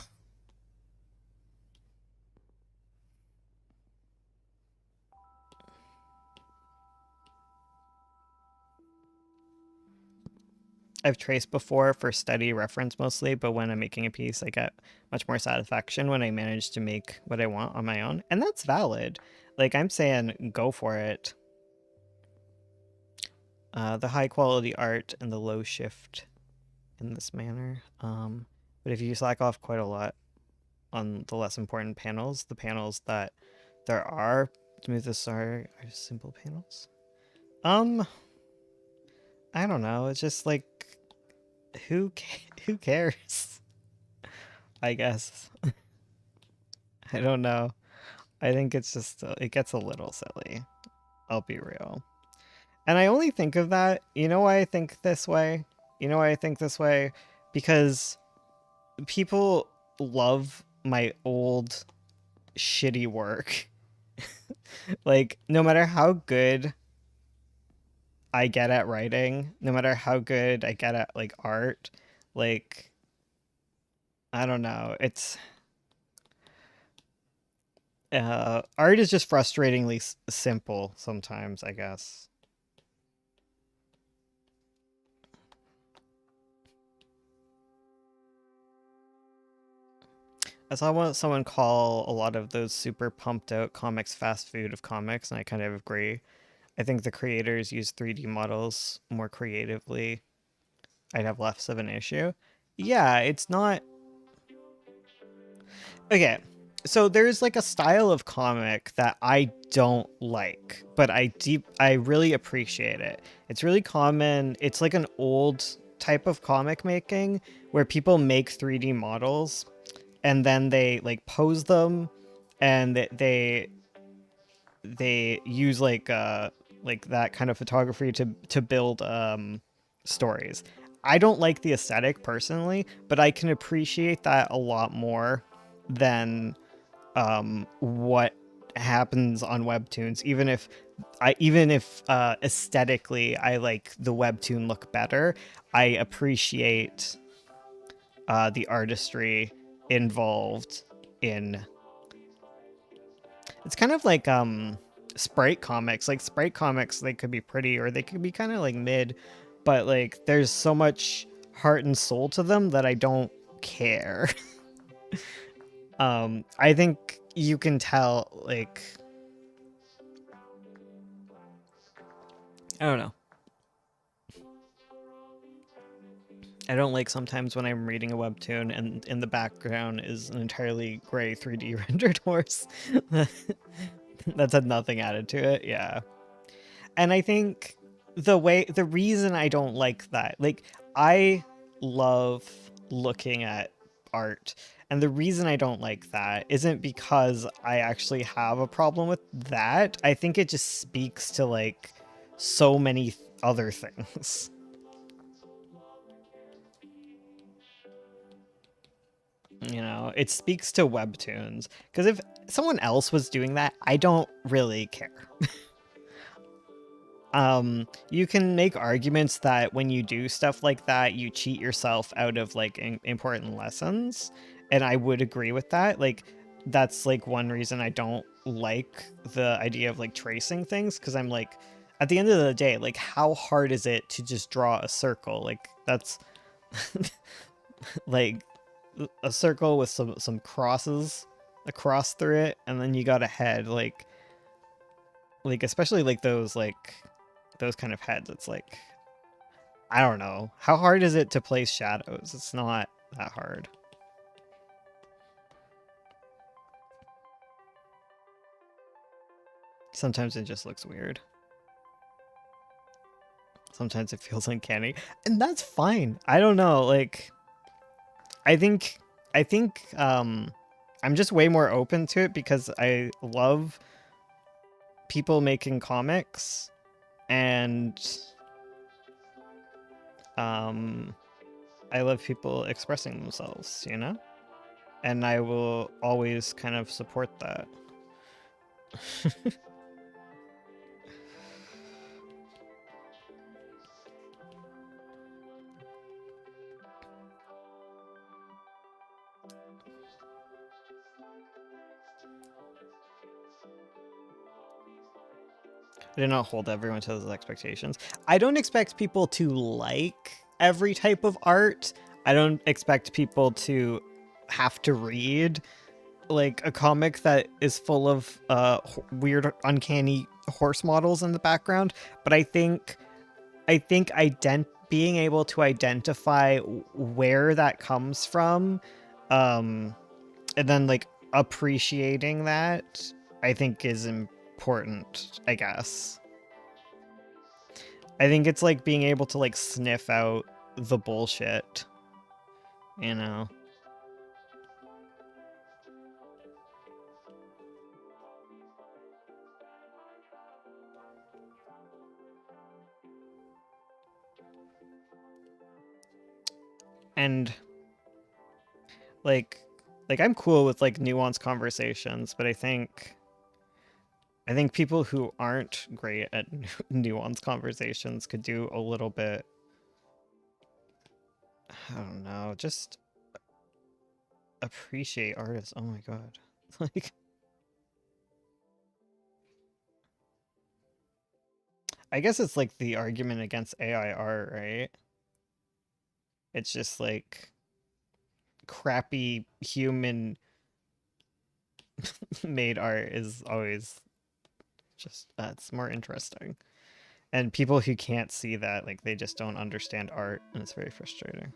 I've traced before for study reference mostly, but when I'm making a piece, I get much more satisfaction when I manage to make what I want on my own. And that's valid. Like, I'm saying, go for it. The high quality art and the low shift in this manner. But if you slack off quite a lot on the less important panels, the panels that there are to move this are simple panels. Um, I don't know. It's just like who cares? I guess. I don't know. I think it's just it gets a little silly. I'll be real. And I only think of that, you know why I think this way? You know why I think this way? Because people love my old shitty work. Like, no matter how good I get at writing, no matter how good I get at like art, like, I don't know. It's art is just frustratingly simple sometimes, I guess. I saw someone call a lot of those super pumped out comics fast food of comics, and I kind of agree. I think the creators use 3D models more creatively. I'd have less of an issue. Yeah, it's not okay. So there's like a style of comic that I don't like, but I really appreciate it. It's really common. It's like an old type of comic making where people make 3D models and then they like pose them and they use like that kind of photography to build stories. I don't like the aesthetic personally, but I can appreciate that a lot more than what happens on webtoons. Even if aesthetically I like the webtoon look better, I appreciate the artistry involved in. It's kind of like sprite comics. Like sprite comics, they could be pretty or they could be kind of like mid, but like there's so much heart and soul to them that I don't care. I think you can tell, like, I don't know. I don't like sometimes when I'm reading a webtoon and in the background is an entirely gray 3D rendered horse that's had nothing added to it. Yeah. And I think the reason I don't like that, like, I love looking at art, and the reason I don't like that isn't because I actually have a problem with that. I think it just speaks to like so many other things. You know, it speaks to webtoons, because if someone else was doing that, I don't really care. You can make arguments that when you do stuff like that, you cheat yourself out of like important lessons, and I would agree with that. Like, that's like one reason I don't like the idea of like tracing things, because I'm like, at the end of the day, like, how hard is it to just draw a circle? Like, that's like a circle with some crosses across through it, and then you got a head. Like especially like those kind of heads, it's like, I don't know. How hard is it to place shadows? It's not that hard. Sometimes it just looks weird. Sometimes it feels uncanny, and that's fine. I don't know, like, I think I'm just way more open to it because I love people making comics, and I love people expressing themselves, you know? And I will always kind of support that. I do not hold everyone to those expectations. I don't expect people to like every type of art. I don't expect people to have to read like a comic that is full of weird, uncanny horse models in the background. But I think being able to identify where that comes from, and then like appreciating that, I think is important, I guess. I think it's like being able to like sniff out the bullshit, you know? And like I'm cool with like nuanced conversations, but I think people who aren't great at nuanced conversations could do a little bit, I don't know, just appreciate artists. Oh my god. Like, I guess it's like the argument against AI art, right? It's just like crappy human made art is always just it's more interesting. And people who can't see that, like, they just don't understand art, and it's very frustrating.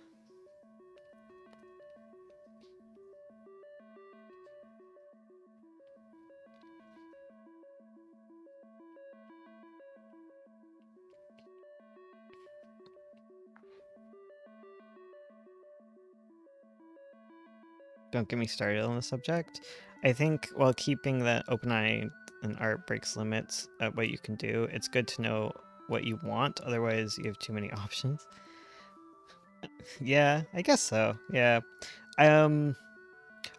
Don't get me started on the subject. I think while keeping that open eye and art breaks limits at what you can do, it's good to know what you want, otherwise you have too many options. Yeah, I guess so. Yeah. Um,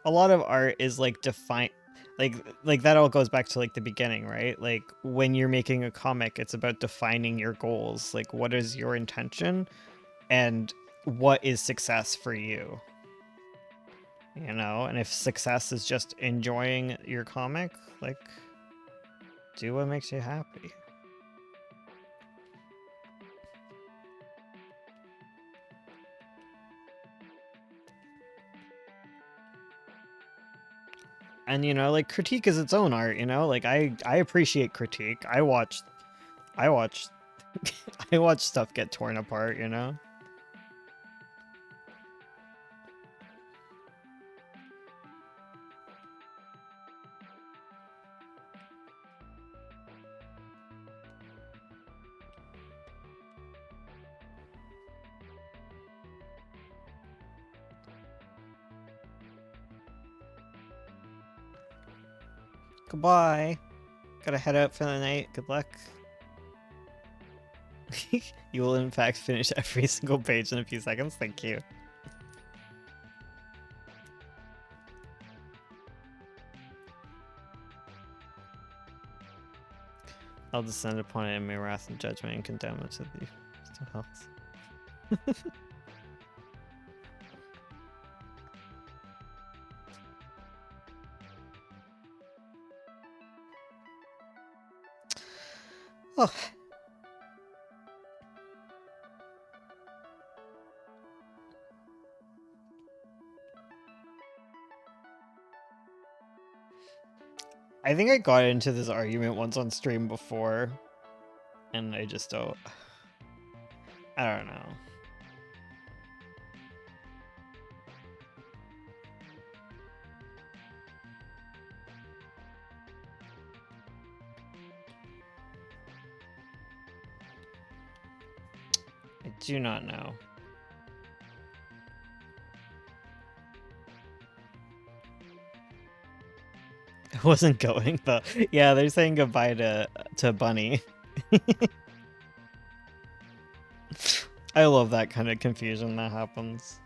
a lot of art is like like that all goes back to like the beginning, right? Like when you're making a comic, it's about defining your goals. Like what is your intention and what is success for you? You know, and if success is just enjoying your comic, like do what makes you happy. And you know, like critique is its own art, you know? Like I appreciate critique. I watch I watch stuff get torn apart, you know? Goodbye. Gotta head out for the night. Good luck. You will in fact finish every single page in a few seconds. Thank you. I'll descend upon it in my wrath and judgment and condemn it to the hells. Oh. I think I got into this argument once on stream before, and I just don't. I don't know. I do not know. I wasn't going though. Yeah, they're saying goodbye to Bunny. I love that kind of confusion that happens.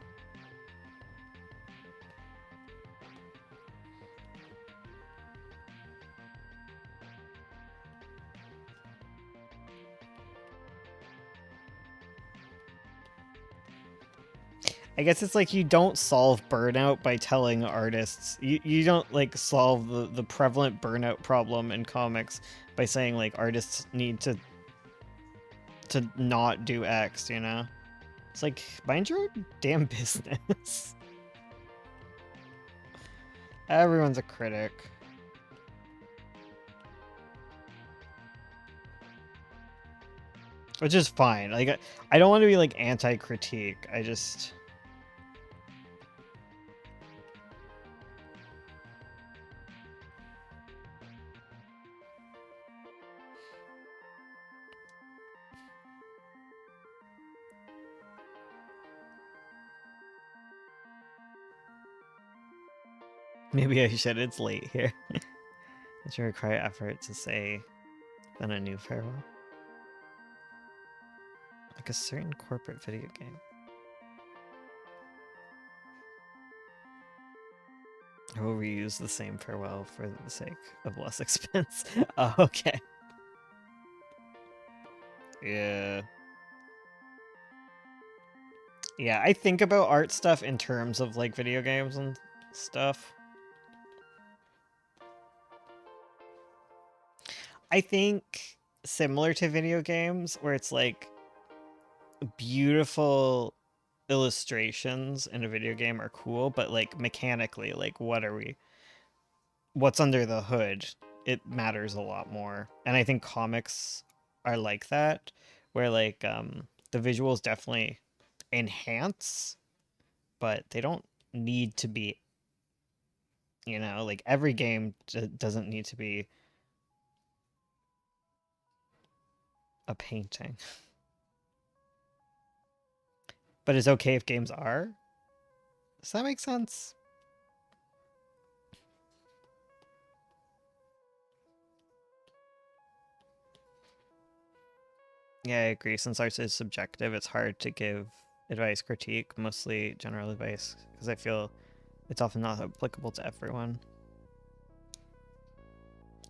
I guess it's like you don't solve burnout by telling artists. You don't like solve the prevalent burnout problem in comics by saying like artists need to not do X, you know? It's like mind your own damn business. Everyone's a critic. Which is fine. Like I don't want to be like anti-critique. I just maybe I should. It's late here. It should require effort to say than a new farewell. Like a certain corporate video game. I will reuse the same farewell for the sake of less expense. Oh, okay. Yeah. Yeah, I think about art stuff in terms of like video games and stuff. I think similar to video games where it's like beautiful illustrations in a video game are cool, but like mechanically, like what's under the hood, it matters a lot more. And I think comics are like that, where like the visuals definitely enhance, but they don't need to be, you know, like every game doesn't need to be a painting. But it's okay if games are? Does that make sense? Yeah, I agree. Since art is subjective, it's hard to give advice critique, mostly general advice, because I feel it's often not applicable to everyone.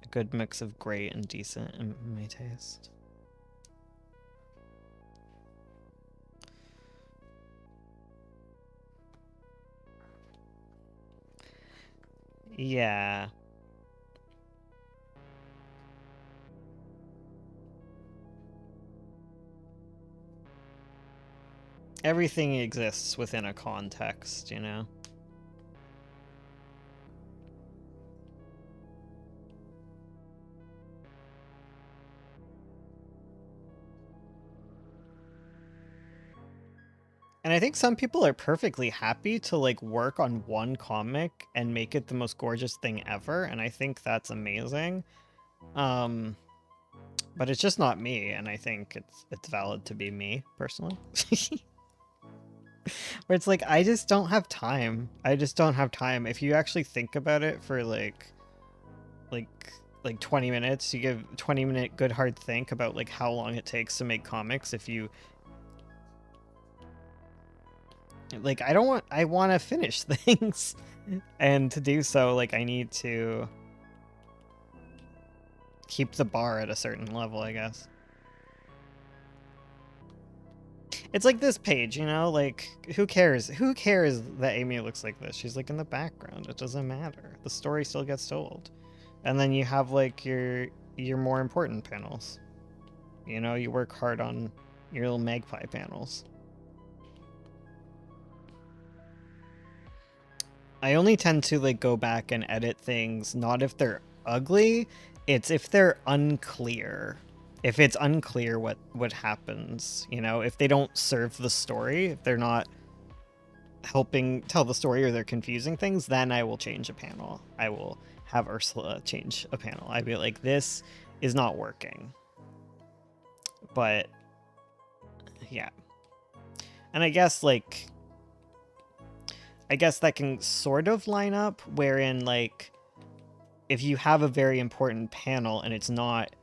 A good mix of great and decent in my taste. Yeah. Everything exists within a context, you know? And I think some people are perfectly happy to like work on one comic and make it the most gorgeous thing ever, and I think that's amazing. Um, but it's just not me, and I think it's valid to be me personally. Where it's like I just don't have time. I just don't have time. If you actually think about it for like like 20 minutes, you give 20-minute good hard think about like how long it takes to make comics. If you like, I want to finish things, and to do so, like, I need to keep the bar at a certain level, I guess. It's like this page, you know, like, who cares? Who cares that Amy looks like this? She's like in the background. It doesn't matter. The story still gets told. And then you have like your more important panels. You know, you work hard on your little magpie panels. I only tend to like go back and edit things not if they're ugly, it's if they're unclear. If it's unclear what happens, you know, if they don't serve the story, if they're not helping tell the story or they're confusing things, then I will change a panel. I will have Ursula change a panel. I'd be like, this is not working. But yeah. And I guess that can sort of line up wherein like if you have a very important panel and it's not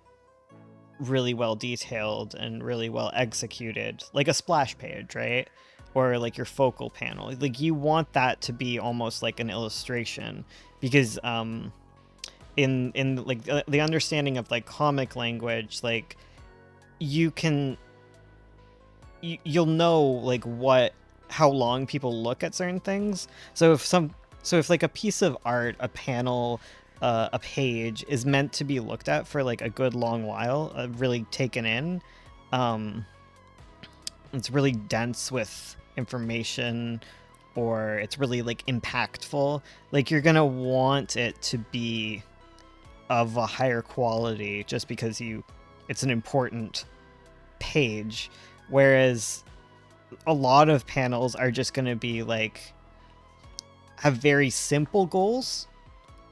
really well detailed and really well executed, like a splash page, right? Or like your focal panel, like you want that to be almost like an illustration, because in like the understanding of like comic language, like you'll know like how long people look at certain things. So if like a piece of art, a panel, a page is meant to be looked at for like a good long while, really taken in, it's really dense with information, or it's really like impactful, like you're gonna want it to be of a higher quality just because it's an important page, whereas a lot of panels are just going to be like have very simple goals,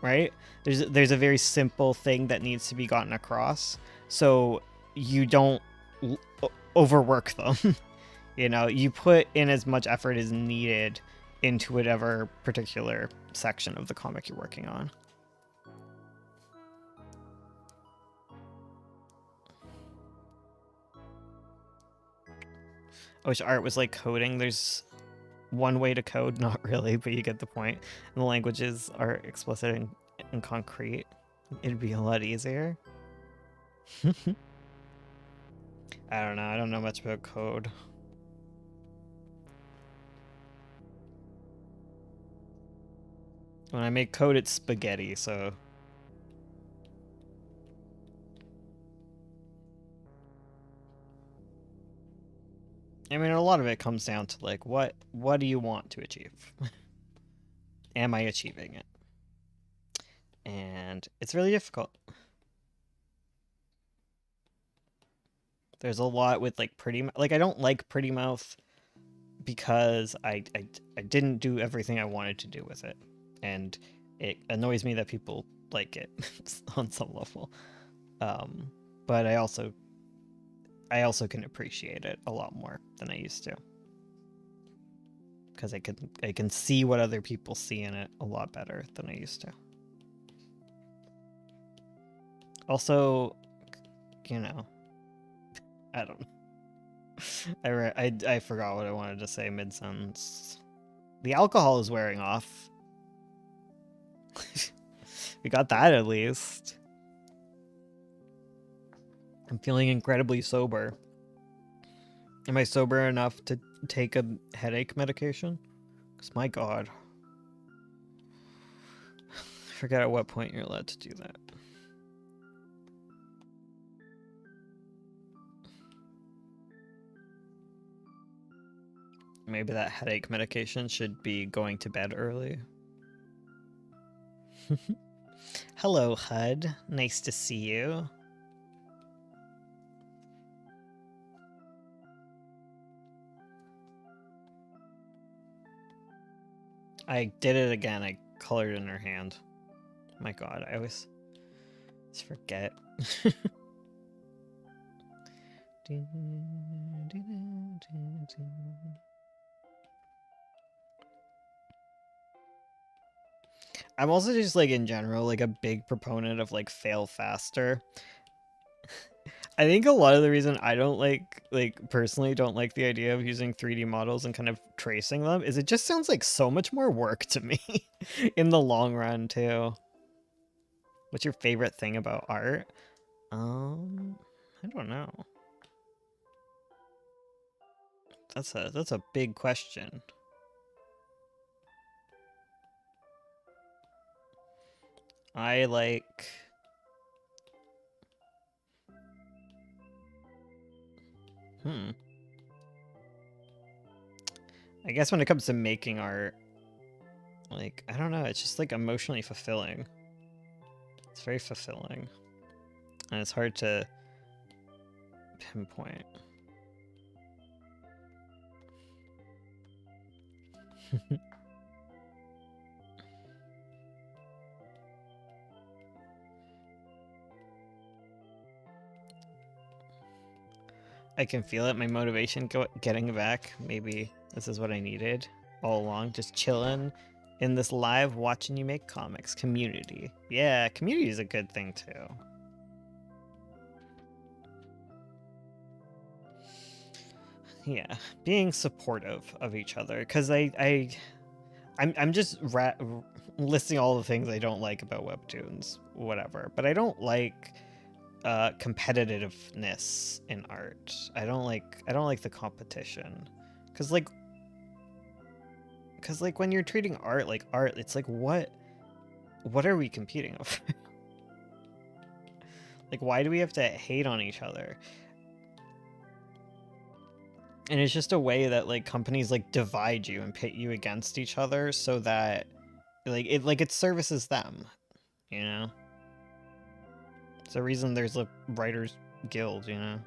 right? There's a very simple thing that needs to be gotten across, so you don't overwork them. You know, you put in as much effort as needed into whatever particular section of the comic you're working on. I wish art was like coding. There's one way to code, not really, but you get the point. And the languages are explicit and concrete. It'd be a lot easier. I don't know. I don't know much about code. When I make code, it's spaghetti, so... I mean, a lot of it comes down to, like, what do you want to achieve? Am I achieving it? And it's really difficult. There's a lot with, like, like, I don't like Pretty Mouth because I didn't do everything I wanted to do with it. And it annoys me that people like it on some level. But I also can appreciate it a lot more than I used to, because I can see what other people see in it a lot better than I used to. Also, you know, I don't know. I forgot what I wanted to say mid-sentence. The alcohol is wearing off. We got that at least. I'm feeling incredibly sober. Am I sober enough to take a headache medication? Because my god. I forget at what point you're allowed to do that. Maybe that headache medication should be going to bed early. Hello, HUD. Nice to see you. I did it again. I colored in her hand. My god, I always forget. I'm also just like in general like a big proponent of like fail faster. I think a lot of the reason I don't personally don't like the idea of using 3D models and kind of tracing them is it just sounds like so much more work to me in the long run too. What's your favorite thing about art? I don't know. That's a big question. I like I guess when it comes to making art, like, I don't know, it's just like emotionally fulfilling. It's very fulfilling. And it's hard to pinpoint. I can feel it, my motivation getting back. Maybe this is what I needed all along, just chilling in this live watching you make comics. Community. Yeah, community is a good thing too. Yeah, being supportive of each other, because I'm just listing all the things I don't like about webtoons, whatever. But I don't like competitiveness in art. I don't like the competition, because when you're treating art like art, it's like what are we competing over? Like, why do we have to hate on each other? And it's just a way that like companies like divide you and pit you against each other so that it services them, you know? It's the reason there's a writers guild, you know?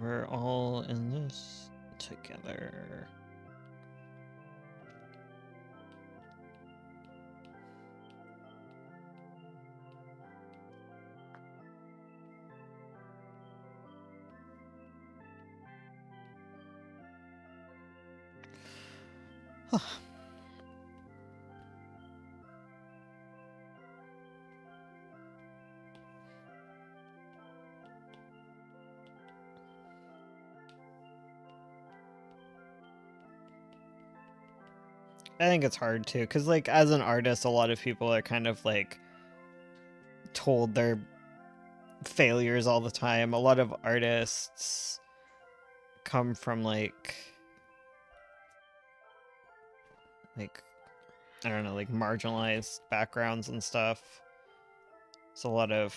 We're all in this together. I think it's hard too, because like as an artist, a lot of people are kind of like told their failures all the time. A lot of artists come from like I don't know, like marginalized backgrounds and stuff. There's a lot of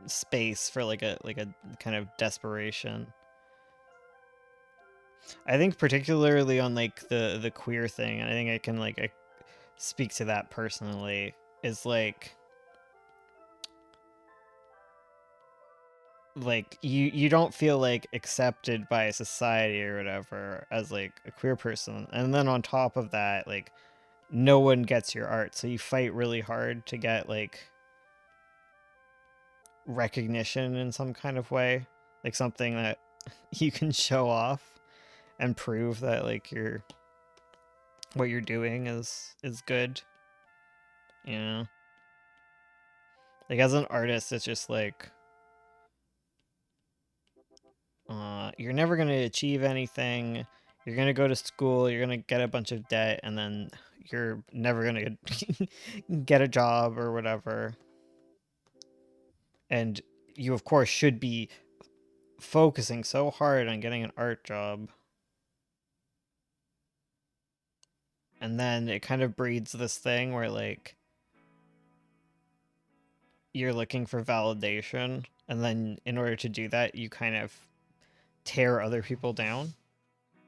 space for like a kind of desperation. I think particularly on like the queer thing, and I think I can I speak to that personally, is like you don't feel like accepted by society or whatever as like a queer person, and then on top of that, like no one gets your art, so you fight really hard to get like recognition in some kind of way, like something that you can show off and prove that like what you're doing is good, you know? Like as an artist, it's just like you're never going to achieve anything. You're going to go to school, you're going to get a bunch of debt, and then you're never going to get a job or whatever. And you, of course, should be focusing so hard on getting an art job. And then it kind of breeds this thing where, like, you're looking for validation. And then in order to do that, you kind of tear other people down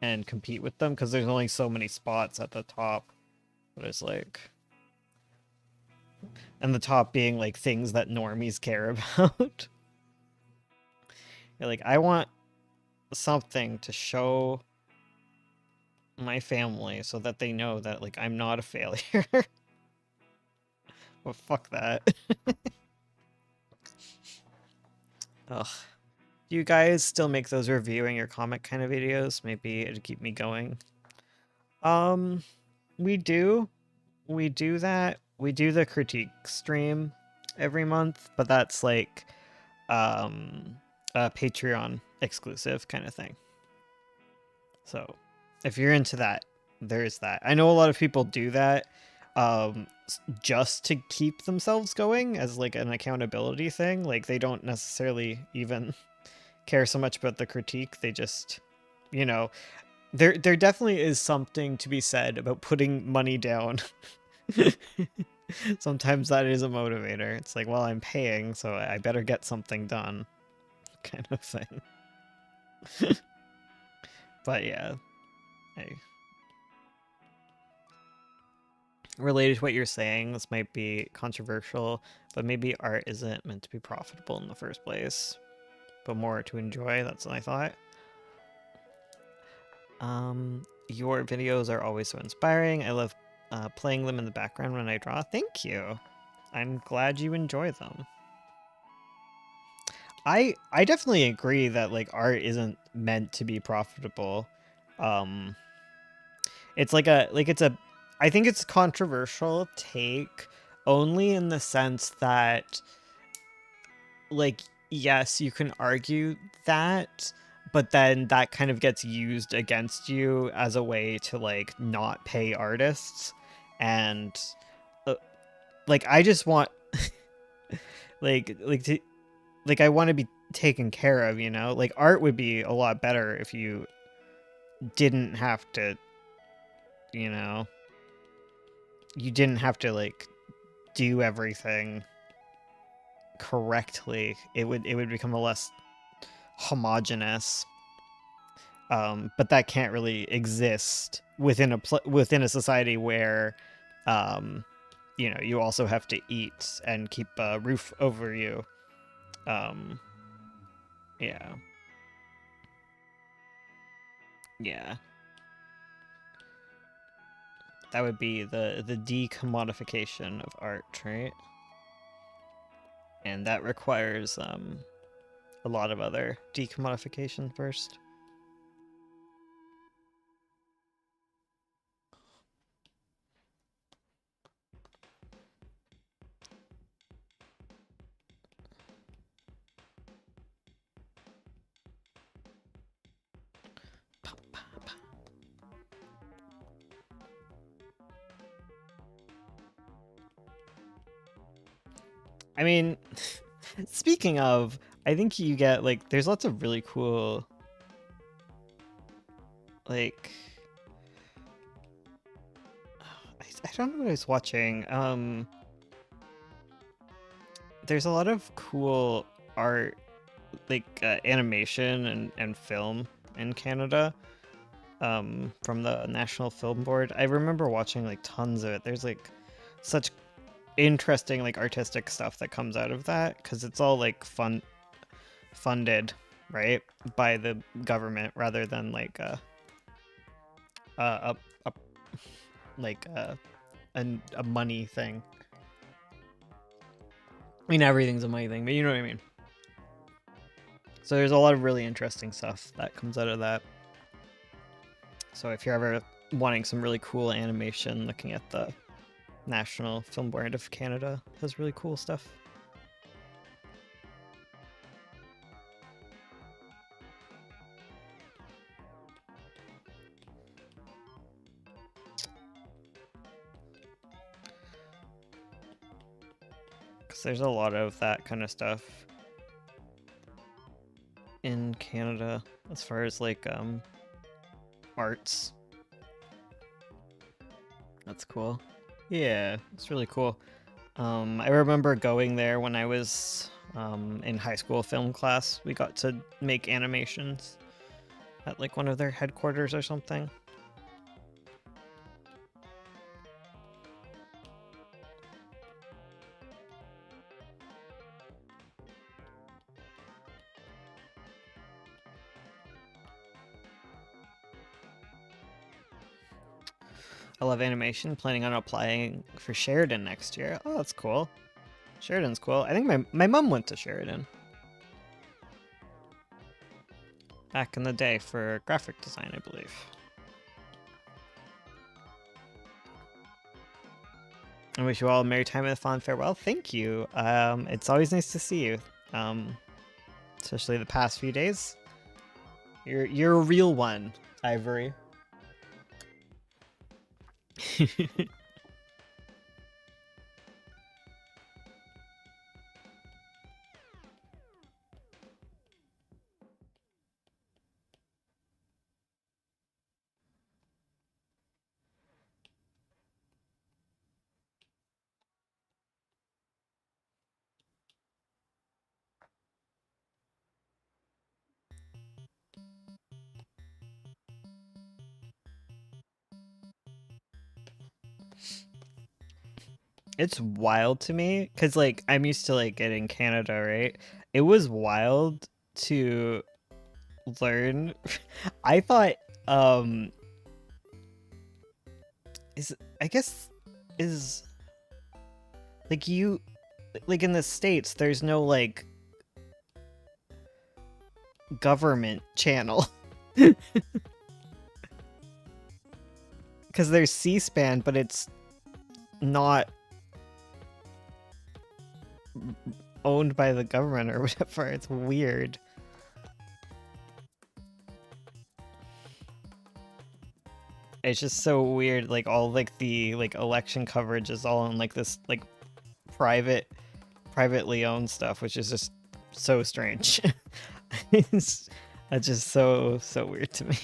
and compete with them because there's only so many spots at the top. But it's like... And the top being, like, things that normies care about. You're like, I want something to show my family so that they know that, like, I'm not a failure. Well, fuck that. Ugh. Do you guys still make those reviewing your comic kind of videos? Maybe it'd keep me going. We do. We do that. We do the critique stream every month, but that's like a Patreon exclusive kind of thing. So if you're into that, there's that. I know a lot of people do that just to keep themselves going as like an accountability thing. Like they don't necessarily even care so much about the critique. They just, you know, there definitely is something to be said about putting money down. Sometimes that is a motivator. It's like, well, I'm paying, so I better get something done, kind of thing. But yeah, related to what you're saying, this might be controversial, but maybe art isn't meant to be profitable in the first place, but more to enjoy. That's what I thought. Your videos are always so inspiring. I love playing them in the background when I draw. Thank you. I'm glad you enjoy them. I definitely agree that like art isn't meant to be profitable. It's like I think it's a controversial take only in the sense that like yes, you can argue that, but then that kind of gets used against you as a way to like not pay artists. And like I just want like I want to be taken care of, you know? Like art would be a lot better if you didn't have to, you know, you didn't have to like do everything correctly. It would become a less homogenous. But that can't really exist within a society where you know, you also have to eat and keep a roof over you. Yeah. Yeah. That would be the decommodification of art, right? And that requires a lot of other decommodification first. I mean, speaking of, I think you get like there's lots of really cool like I don't know what I was watching. There's a lot of cool art like animation and film in Canada from the National Film Board. I remember watching like tons of it. There's like such interesting like artistic stuff that comes out of that because it's all like funded right by the government rather than like like a money thing. I mean, everything's a money thing, but you know what I mean. So there's a lot of really interesting stuff that comes out of that. So if you're ever wanting some really cool animation, looking at the National Film Board of Canada has really cool stuff. Because there's a lot of that kind of stuff in Canada as far as like arts. That's cool. Yeah, it's really cool. I remember going there when I was in high school film class. We got to make animations at like one of their headquarters or something. I love animation. Planning on applying for Sheridan next year. Oh, that's cool. Sheridan's cool. I think my mom went to Sheridan back in the day for graphic design, I believe. I wish you all a merry time and a fond farewell. Thank you. It's always nice to see you. Especially the past few days. You're a real one, Ivory. It's wild to me because like I'm used to like getting Canada, right? It was wild to learn. I thought is I guess is like you like in the States there's no like government channel. Because there's C-SPAN, but it's not owned by the government or whatever. It's weird. It's just so weird. Like all like the like election coverage is all on like this like privately owned stuff, which is just so strange. It's just so weird to me.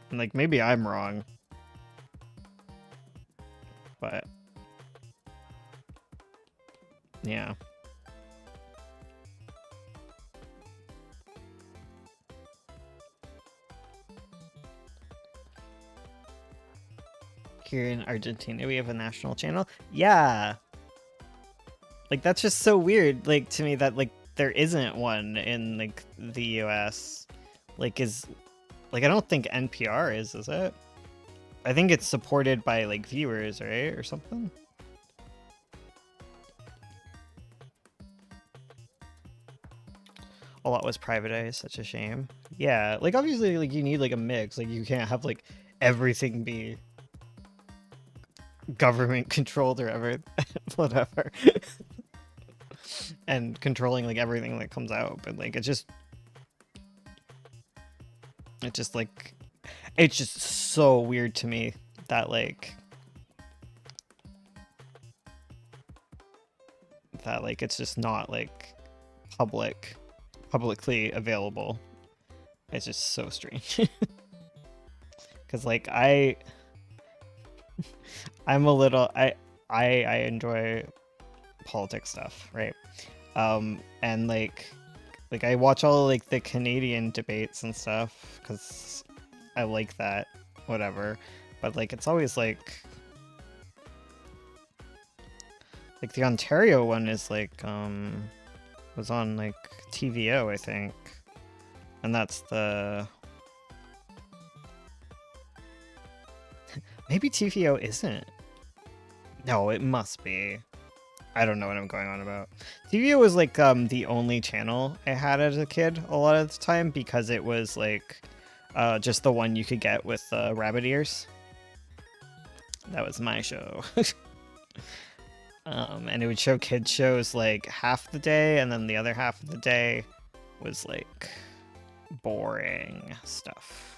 And like maybe I'm wrong. But yeah. Here in Argentina, we have a national channel. Yeah. Like that's just so weird, like to me that like there isn't one in like the US. Like is like I don't think NPR is it? I think it's supported by like viewers, right? Or something. A lot was privatized, such a shame. Yeah, like obviously like you need like a mix. Like you can't have like everything be government controlled or ever whatever. And controlling like everything that comes out, but like it's just like it's just so weird to me that like it's just not like publicly available. It's just so strange. Because like I'm a little I enjoy politics stuff, right? And like I watch all like the Canadian debates and stuff because I like that, whatever. But like it's always like the Ontario one is like was on like TVO, I think, and that's the Maybe TVO isn't. No, it must be. I don't know what I'm going on about. TVO was like the only channel I had as a kid a lot of the time because it was like just the one you could get with rabbit ears. That was my show. And it would show kids shows like half the day, and then the other half of the day was like boring stuff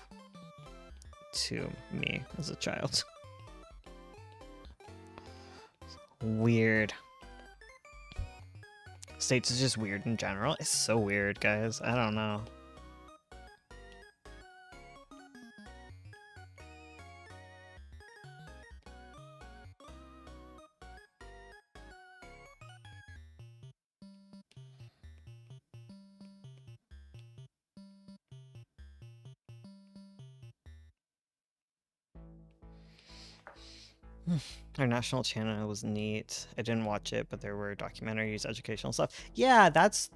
to me as a child. Weird. States is just weird in general. It's so weird, guys. I don't know. Our national channel was neat. I didn't watch it, but there were documentaries, educational stuff. Yeah, that's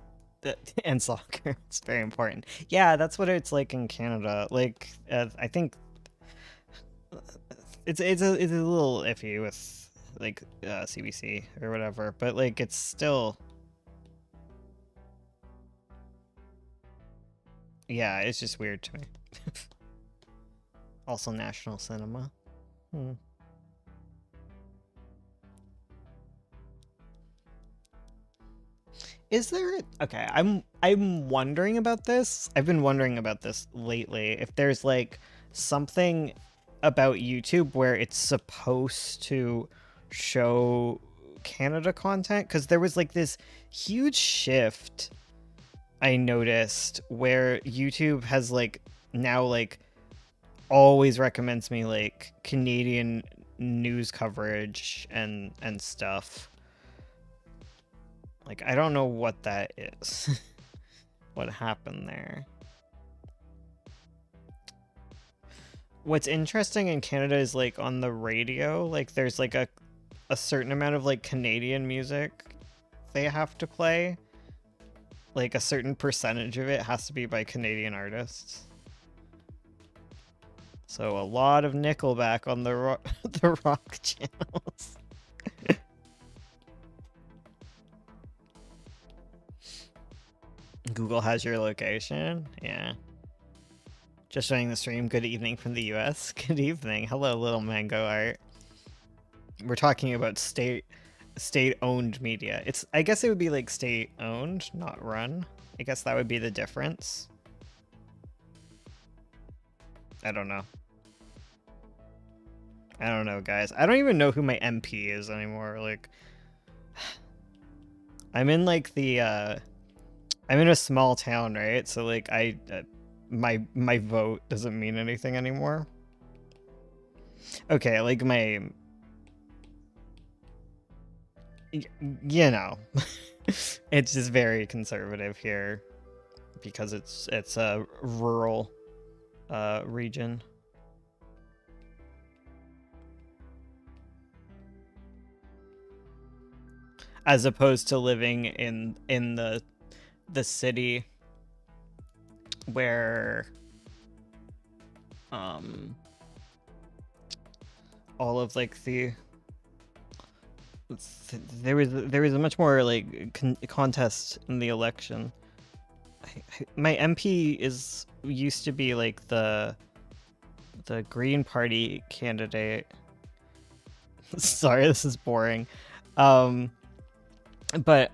and soccer. It's very important. Yeah, that's what it's like in Canada. Like, I think it's a little iffy with like CBC or whatever, but like it's still. Yeah, it's just weird to me. Also, national cinema. Hmm. Is there okay, I'm wondering about this. I've been wondering about this lately. If there's like something about YouTube where it's supposed to show Canada content, because there was like this huge shift I noticed where YouTube has like now like always recommends me like Canadian news coverage and stuff. Like, I don't know what that is. What happened there. What's interesting in Canada is, like, on the radio, like, there's, like, a certain amount of, like, Canadian music they have to play. Like, a certain percentage of it has to be by Canadian artists. So, a lot of Nickelback on the, the rock channels. Google has your location? Yeah. Just showing the stream. Good evening from the US. Good evening. Hello, little mango art. We're talking about state-owned media. It's, I guess it would be like state-owned, not run. I guess that would be the difference. I don't know. I don't know, guys. I don't even know who my MP is anymore. Like, I'm in like the I'm in a small town, right? So like my vote doesn't mean anything anymore. Okay, like my you know, it's just very conservative here because it's a rural region. As opposed to living in the city where all of like the there was a much more like contest in the election. My MP is used to be like the Green Party candidate. Sorry, this is boring. But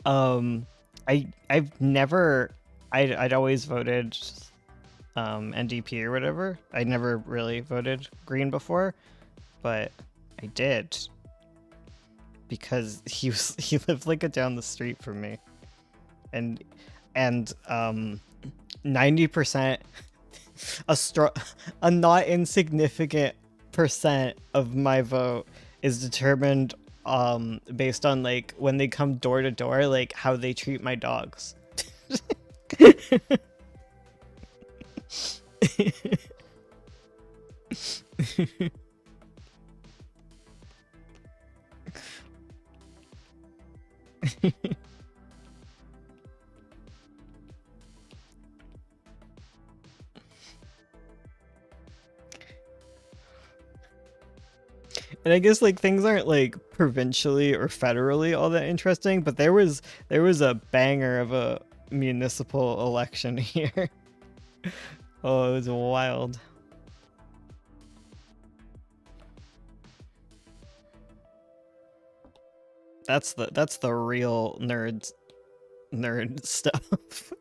I've never I'd always voted NDP or whatever. I never really voted Green before, but I did because he lived like down the street from me, and 90% a not insignificant percent of my vote is determined based on like when they come door to door, like how they treat my dogs. And I guess like things aren't like provincially or federally all that interesting, but there was a banger of a municipal election here. Oh, it was wild. That's the real nerd stuff.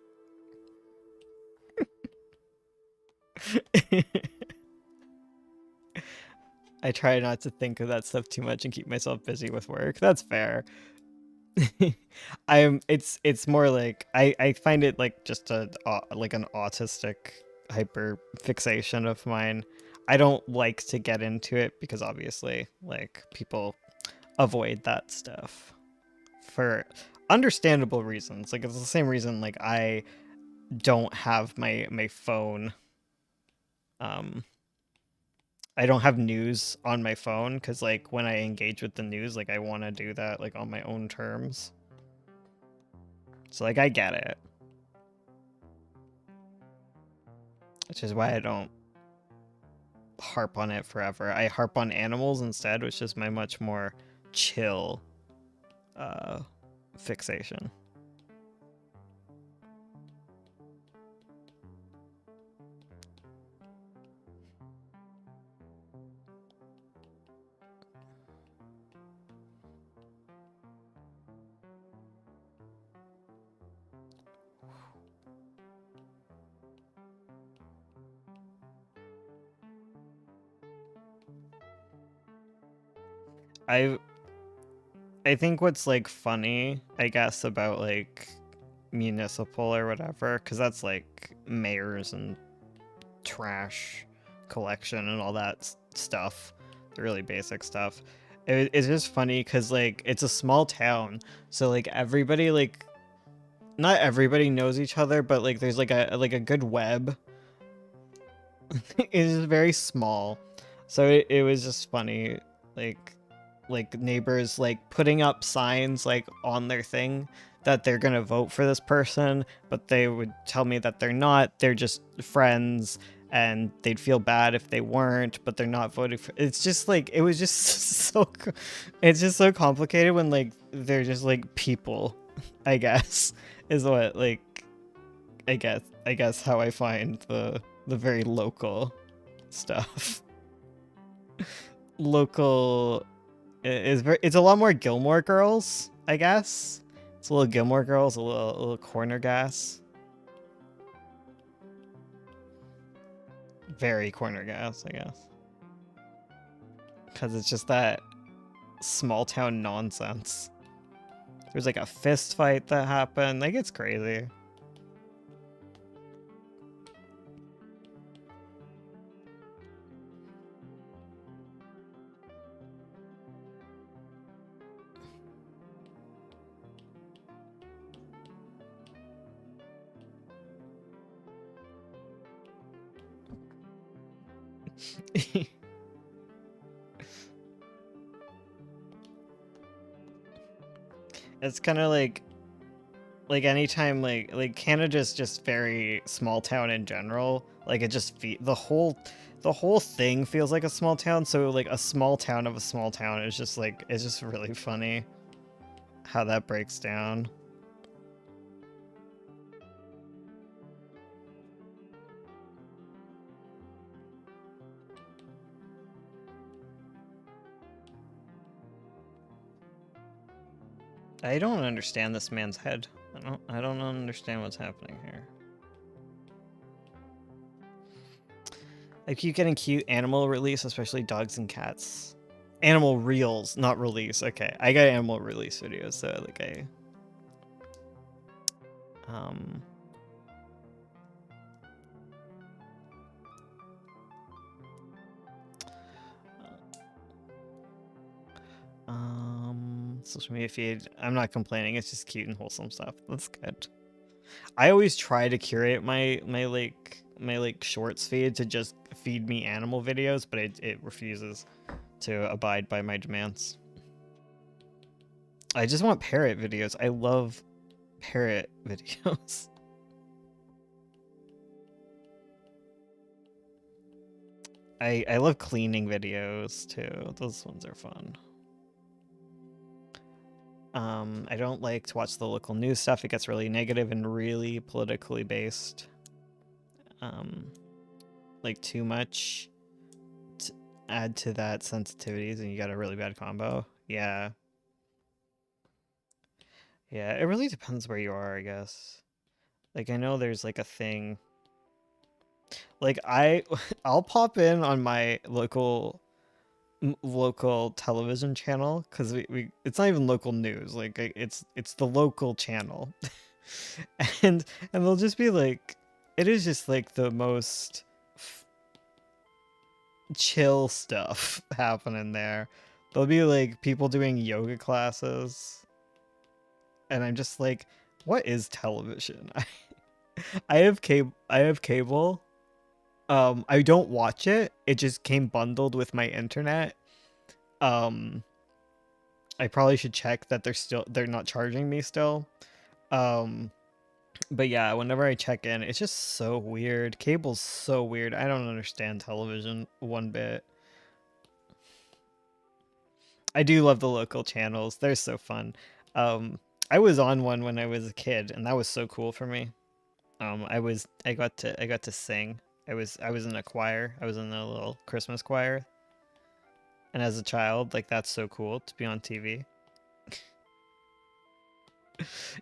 I try not to think of that stuff too much and keep myself busy with work. That's fair. It's more like I find it like just a like an autistic hyper fixation of mine. I don't like to get into it because obviously like people avoid that stuff for understandable reasons. Like it's the same reason like I don't have my phone um I don't have news on my phone because like when I engage with the news, like I want to do that like on my own terms. So like I get it, which is why I don't harp on it forever. I harp on animals instead, which is my much more chill uh fixation. I I think what's like funny, I guess, about like municipal or whatever, because that's like mayors and trash collection and all that stuff, the really basic stuff. It's just funny because like it's a small town, so like everybody like not everybody knows each other, but like there's like a good web. It is very small, so it was just funny, like neighbors like putting up signs like on their thing that they're gonna vote for this person, but they would tell me that they're not. They're just friends, and they'd feel bad if they weren't, but they're not voting for. It's just like it was just it's just so complicated when like they're just like people. I guess is what like I guess how I find the very local stuff. Local is very it's a lot more Gilmore Girls, I guess. It's a little Gilmore Girls, a little corner gas. Very corner gas, I guess. Cause it's just that small town nonsense. There's like a fist fight that happened. Like it's crazy. It's kind of like anytime like Canada's just very small town in general. Like it just the whole thing feels like a small town. So like a small town of a small town is just like it's just really funny how that breaks down. I don't understand this man's head. I don't understand what's happening here. I keep getting cute animal release, especially dogs and cats. Animal reels, not release. Okay, I got animal release videos, so like um social media feed. I'm not complaining. It's just cute and wholesome stuff. That's good. I always try to curate my like shorts feed to just feed me animal videos, but it refuses to abide by my demands. I just want parrot videos. I love parrot videos. I love cleaning videos too. Those ones are fun. I don't like to watch the local news stuff. It gets really negative and really politically based. Like too much to add to that sensitivities, and you got a really bad combo. Yeah. Yeah, it really depends where you are, I guess. Like I know there's like a thing. Like I'll pop in on my local television channel because we it's not even local news, like it's the local channel. And they'll just be like, it is just like the most chill stuff happening there. There'll be like people doing yoga classes, and I'm just like, what is television? I have cable. I don't watch it. It just came bundled with my internet. um I probably should check that they're not charging me still. Um, but yeah, whenever I check in, it's just so weird. Cable's so weird. I don't understand television one bit. I do love the local channels. They're so fun. Um, I was on one when I was a kid, and that was so cool for me. I got to sing. I was in a choir. I was in a little Christmas choir, and as a child, like that's so cool to be on TV.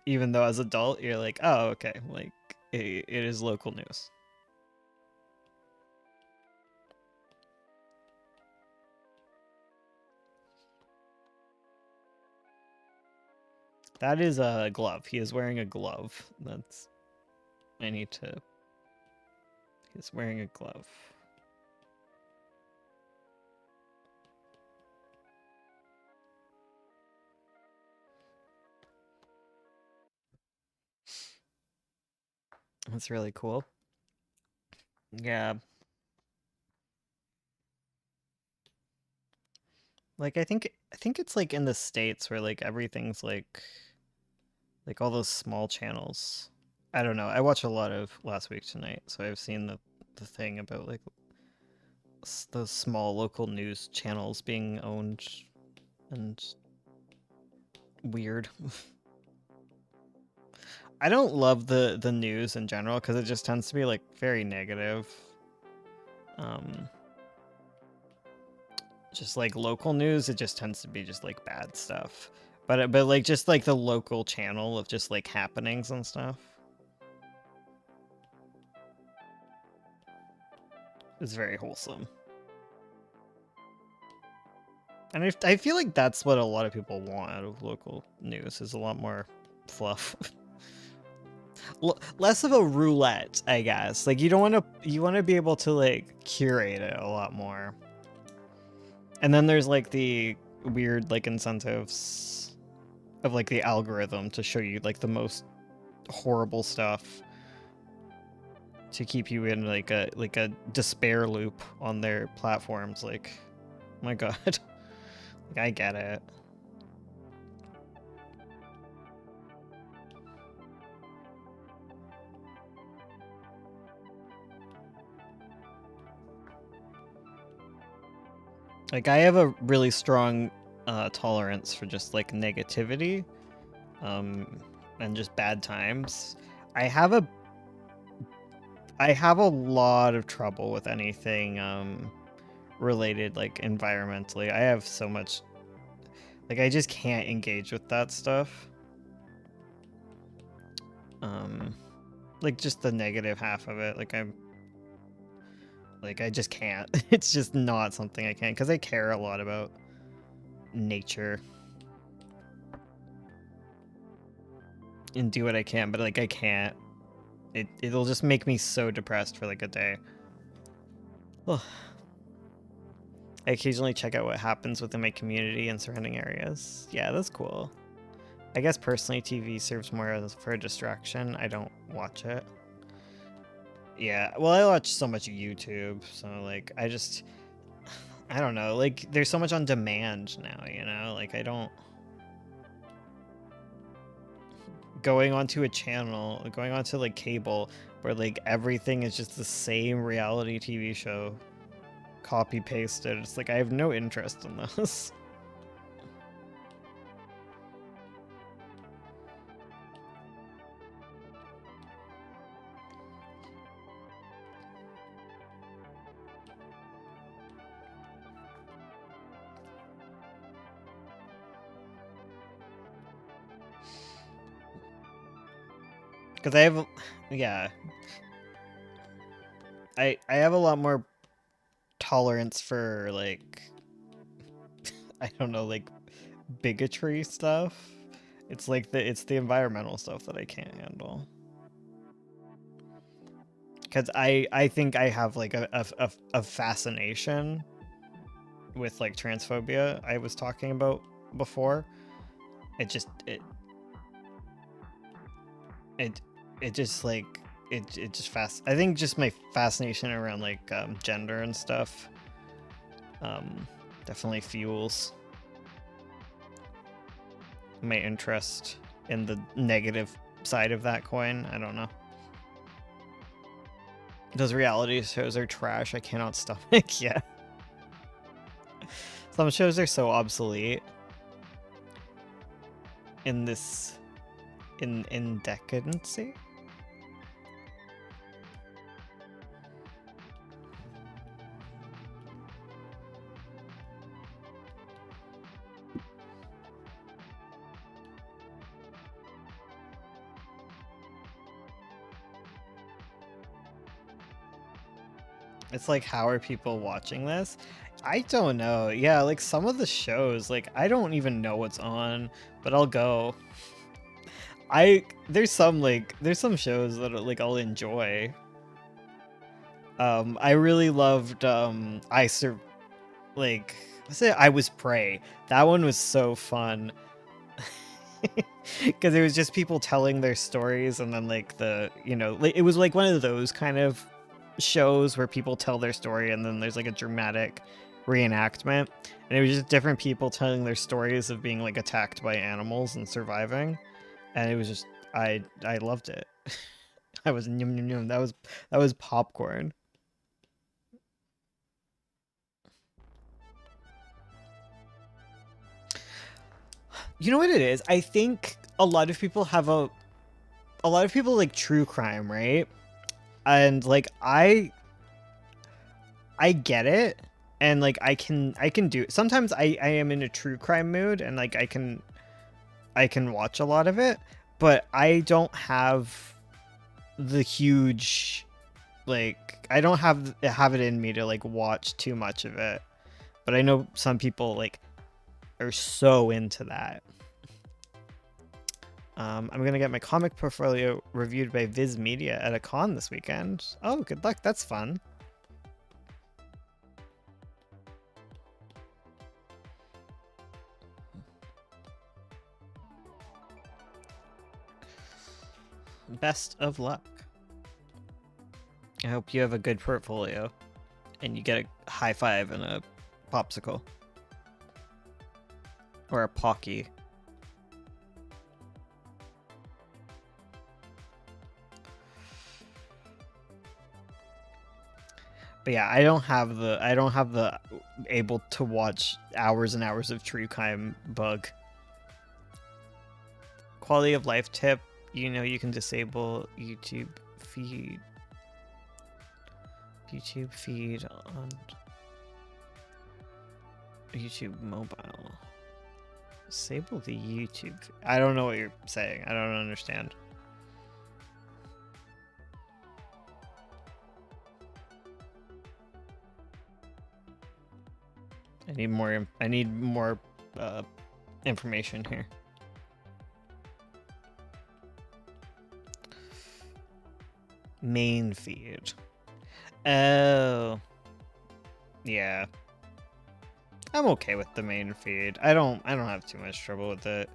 Even though as adult you're like, oh, okay, like it is local news. That is a glove. He is wearing a glove. That's I need to. He's wearing a glove. That's really cool. Yeah. Like I think it's like in the States where like everything's like all those small channels. I don't know. I watch a lot of Last Week Tonight, so I've seen the thing about like those small local news channels being owned and weird. I don't love the news in general because it just tends to be like very negative. Um, just like local news, it just tends to be just like bad stuff. But like just like the local channel of just like happenings and stuff is very wholesome. And I feel like that's what a lot of people want out of local news is a lot more fluff. Less of a roulette, I guess. Like you want to be able to like curate it a lot more. And then there's like the weird like incentives of like the algorithm to show you like the most horrible stuff to keep you in like a despair loop on their platforms. Like, oh my god. Like I get it. Like I have a really strong tolerance for just like negativity, um, and just bad times. I have a I have a lot of trouble with anything related like environmentally. I have so much like I just can't engage with that stuff. Um, like just the negative half of it. I just can't. It's just not something I can because I care a lot about nature and do what I can, but like I can't. It'll just make me so depressed for like a day. Ugh. I occasionally check out what happens within my community and surrounding areas. Yeah, that's cool. I guess personally, TV serves more as for a distraction. I don't watch it. Yeah, well, I watch so much YouTube, so like I don't know. Like, there's so much on demand now, you know? Like, I don't. Going onto a channel, going onto like cable, where like everything is just the same reality TV show copy pasted. It's like I have no interest in this. Because I have, yeah, I have a lot more tolerance for, like, I don't know, like, bigotry stuff. It's like it's the environmental stuff that I can't handle. Because I think I have, like, a fascination with, like, transphobia I was talking about before. It just, it just, like, it just I think just my fascination around, like, gender and stuff definitely fuels my interest in the negative side of that coin. I don't know. Those reality shows are trash. I cannot stomach. Yeah. Some shows are so obsolete in this in decadency. It's like, how are people watching this? I don't know. Yeah, like some of the shows, like I don't even know what's on, but I'll go. There's some shows that like I'll enjoy. I really loved I Was Prey. That one was so fun. Because it was just people telling their stories, and then like it was like one of those kind of shows where people tell their story and then there's like a dramatic reenactment, and it was just different people telling their stories of being like attacked by animals and surviving, and it was just I loved it. I was yum yum yum. That was popcorn. You know what it is? I think a lot of people like true crime, right? And like I get it, and like I can do sometimes I am in a true crime mood, and like I can watch a lot of it, but I don't have the huge, like I don't have it in me to like watch too much of it. But I know some people like are so into that. I'm gonna get my comic portfolio reviewed by Viz Media at a con this weekend. Oh, good luck. That's fun. Best of luck. I hope you have a good portfolio and you get a high five and a popsicle. Or a Pocky. But yeah, I don't have the able to watch hours and hours of true crime bug. Quality of life tip, you can disable YouTube feed on YouTube mobile. Disable the YouTube. I don't know what you're saying. I don't understand. I need more information here. Main feed. Oh. Yeah. I'm okay with the main feed. I don't have too much trouble with it.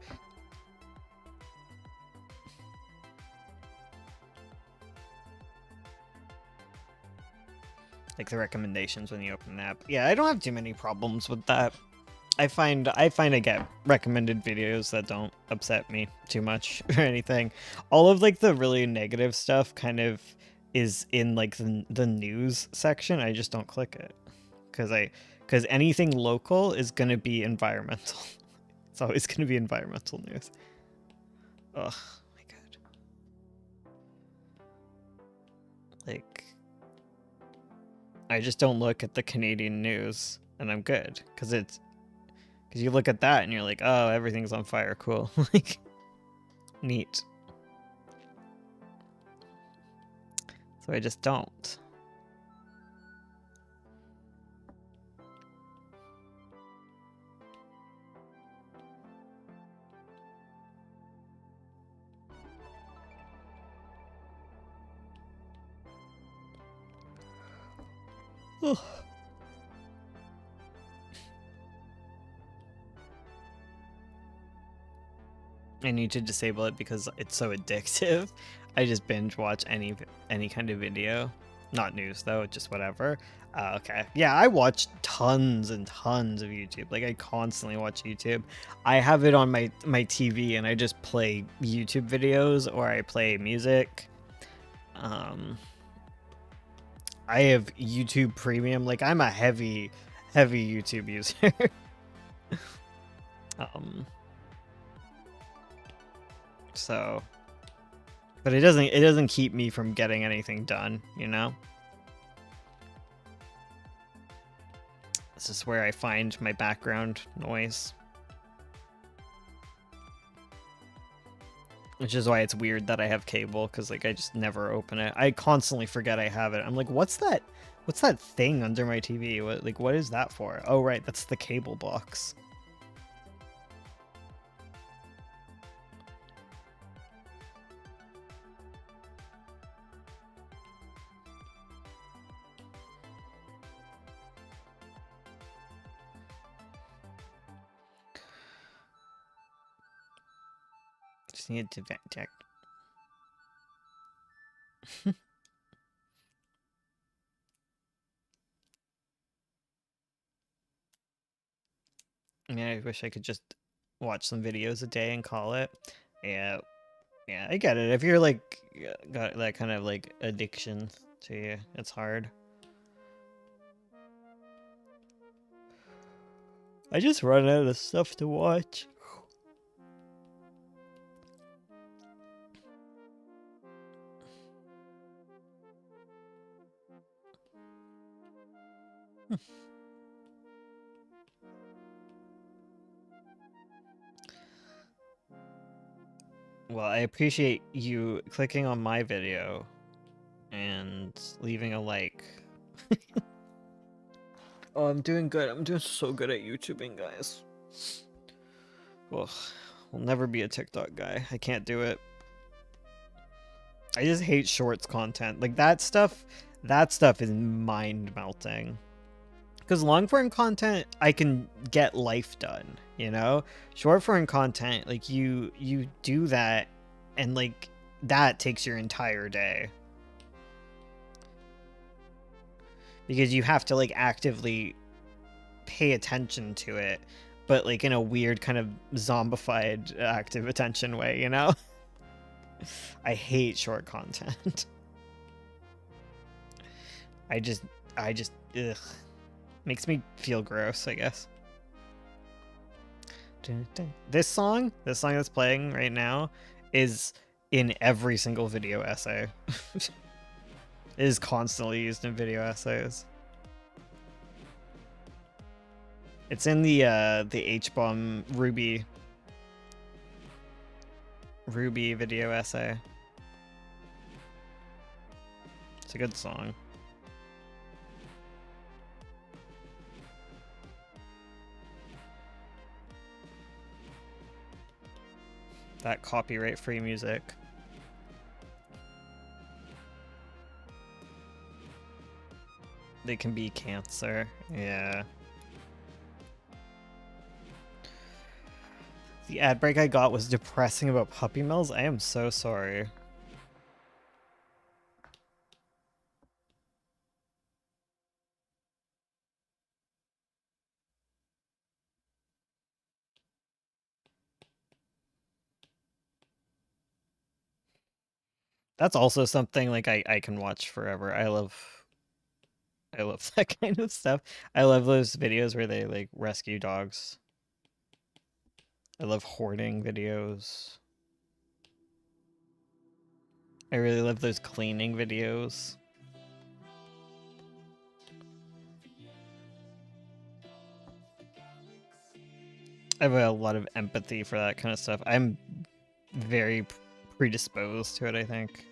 Like the recommendations when you open the app. Yeah, I don't have too many problems with that. I find I get recommended videos that don't upset me too much or anything. All of like the really negative stuff kind of is in like the news section. I just don't click it. because anything local is gonna be environmental. It's always gonna be environmental news. Ugh, my god. Like, I just don't look at the Canadian news, and I'm good, because you look at that and you're like, oh, everything's on fire, cool. Like, neat. So I just don't. Ugh. I need to disable it because it's so addictive. I just binge watch any kind of video. Not news though, just whatever. Okay. Yeah, I watch tons and tons of YouTube. Like, I constantly watch YouTube. I have it on my TV and I just play YouTube videos or I play music. I have YouTube Premium. Like, I'm a heavy YouTube user. So, but it doesn't keep me from getting anything done, you know? This is where I find my background noise. Which is why it's weird that I have cable, because like I just never open it. I constantly forget I have it. I'm like, what's that thing under my TV? What is that for? Oh right, that's the cable box. Just need to check. I mean, I wish I could just watch some videos a day and call it. Yeah, I get it. If you're like got that kind of like addiction to you, it's hard. I just run out of stuff to watch. Well, I appreciate you clicking on my video and leaving a like. Oh, I'm doing good. I'm doing so good at YouTubing, guys. Ugh, I'll never be a TikTok guy. I can't do it. I just hate shorts content. Like, that stuff is mind melting. Because long form content, I can get life done, you know? Short form content, like, you do that, and like that takes your entire day. Because you have to like actively pay attention to it, but like in a weird kind of zombified active attention way, you know? I hate short content. I just ugh. Makes me feel gross, I guess. This song that's playing right now is in every single video essay. It is constantly used in video essays. It's in the H-bomb Ruby video essay. It's a good song. That copyright-free music. They can be cancer. Yeah. The ad break I got was depressing about puppy mills. I am so sorry. That's also something like I can watch forever. I love I love that kind of stuff. I love those videos where they like rescue dogs. I love hoarding videos. I really love those cleaning videos. I have a lot of empathy for that kind of stuff. I'm very predisposed to it, I think.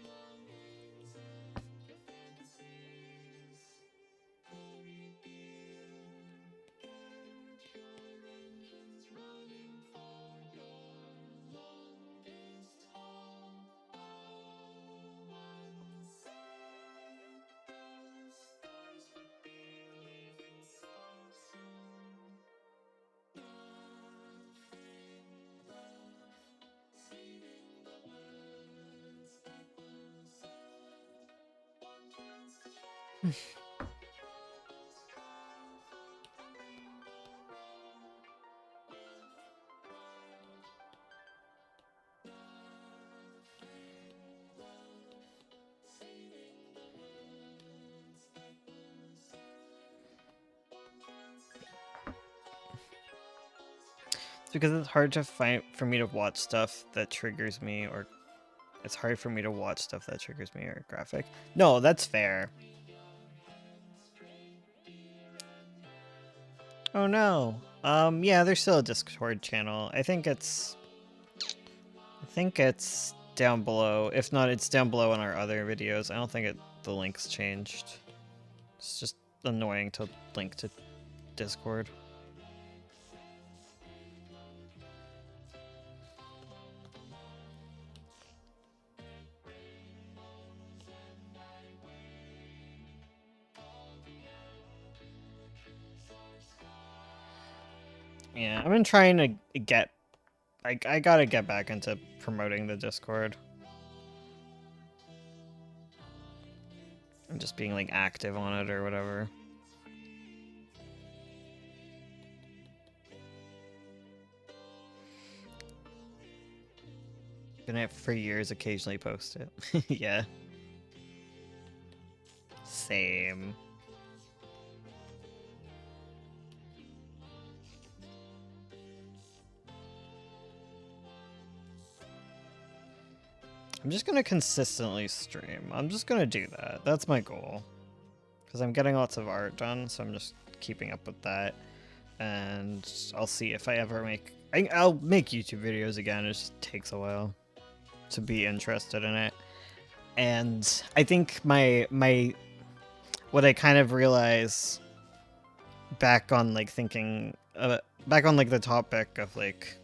It's because it's hard to find for me to watch stuff that triggers me, or it's hard for me to watch stuff that triggers me or graphic. No, that's fair. Oh no. Yeah, there's still a Discord channel. I think it's down below. If not, it's down below in our other videos. I don't think the link's changed. It's just annoying to link to Discord. Yeah, I've been trying to get... I gotta get back into promoting the Discord. And just being, like, active on it or whatever. Been at it for years, occasionally post it. Yeah. Same. I'm just gonna consistently stream. I'm just gonna do that. That's my goal. Because I'm getting lots of art done, so I'm just keeping up with that. And I'll see if I ever make... I'll make YouTube videos again. It just takes a while to be interested in it. And I think what I kind of realize back on like thinking... back on like the topic of like...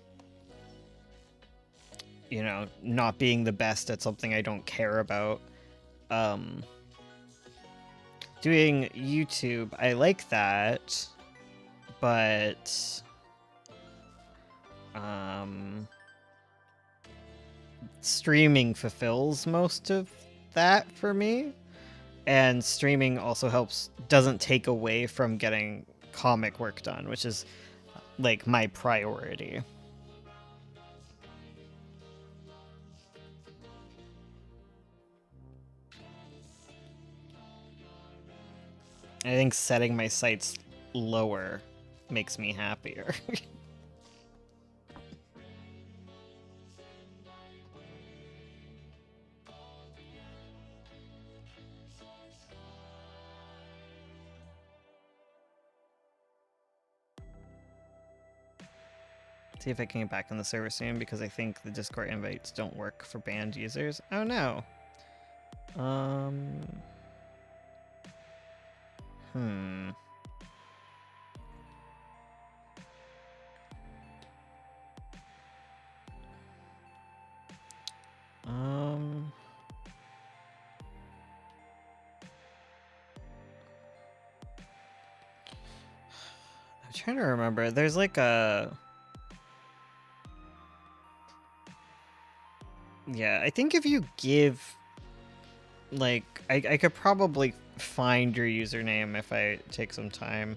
you know, not being the best at something I don't care about. Doing YouTube, I like that, but streaming fulfills most of that for me, and streaming also doesn't take away from getting comic work done, which is like my priority. I think setting my sights lower makes me happier. See if I can get back on the server soon, because I think the Discord invites don't work for banned users. Oh no. Hmm. I'm trying to remember. There's like a... Yeah, I think if you give... Like, I could probably find your username if I take some time.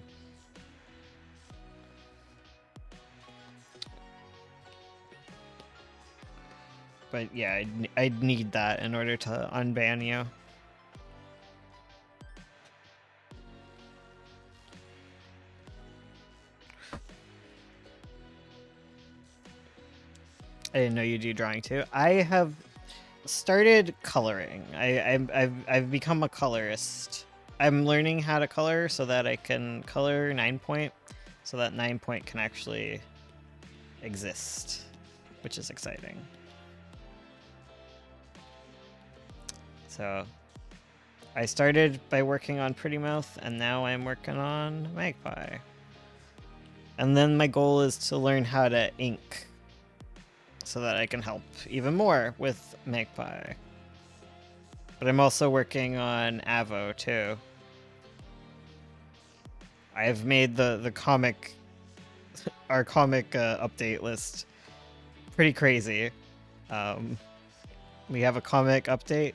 But yeah, I'd need that in order to unban you. I didn't know you do drawing too. I have started coloring. I've become a colorist. I'm learning how to color so that I can color 9-point, so that 9-point can actually exist, which is exciting. So I started by working on Pretty Mouth, and now I'm working on Magpie. And then my goal is to learn how to ink so that I can help even more with Magpie. But I'm also working on Avo too. I've made the comic, our comic update list pretty crazy. We have a comic update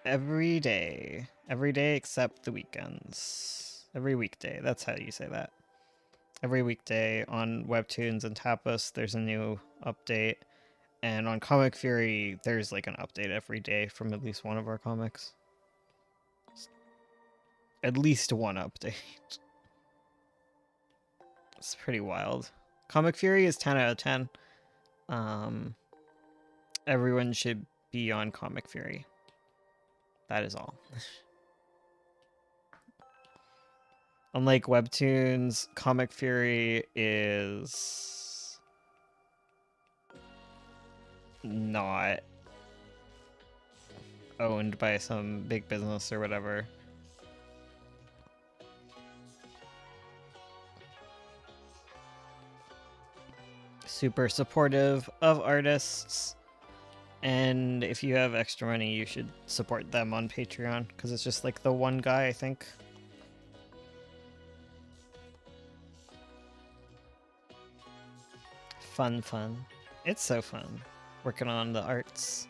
every day except the weekends. Every weekday, that's how you say that. Every weekday on Webtoons and Tapas, there's a new update. And on Comic Fury, there's like an update every day from at least one of our comics. At least one update. It's pretty wild. Comic Fury is 10 out of 10. Everyone should be on Comic Fury. That is all. Unlike Webtoons, Comic Fury is not owned by some big business or whatever. Super supportive of artists, and if you have extra money, you should support them on Patreon, because it's just like the one guy, I think. Fun. It's so fun working on the arts.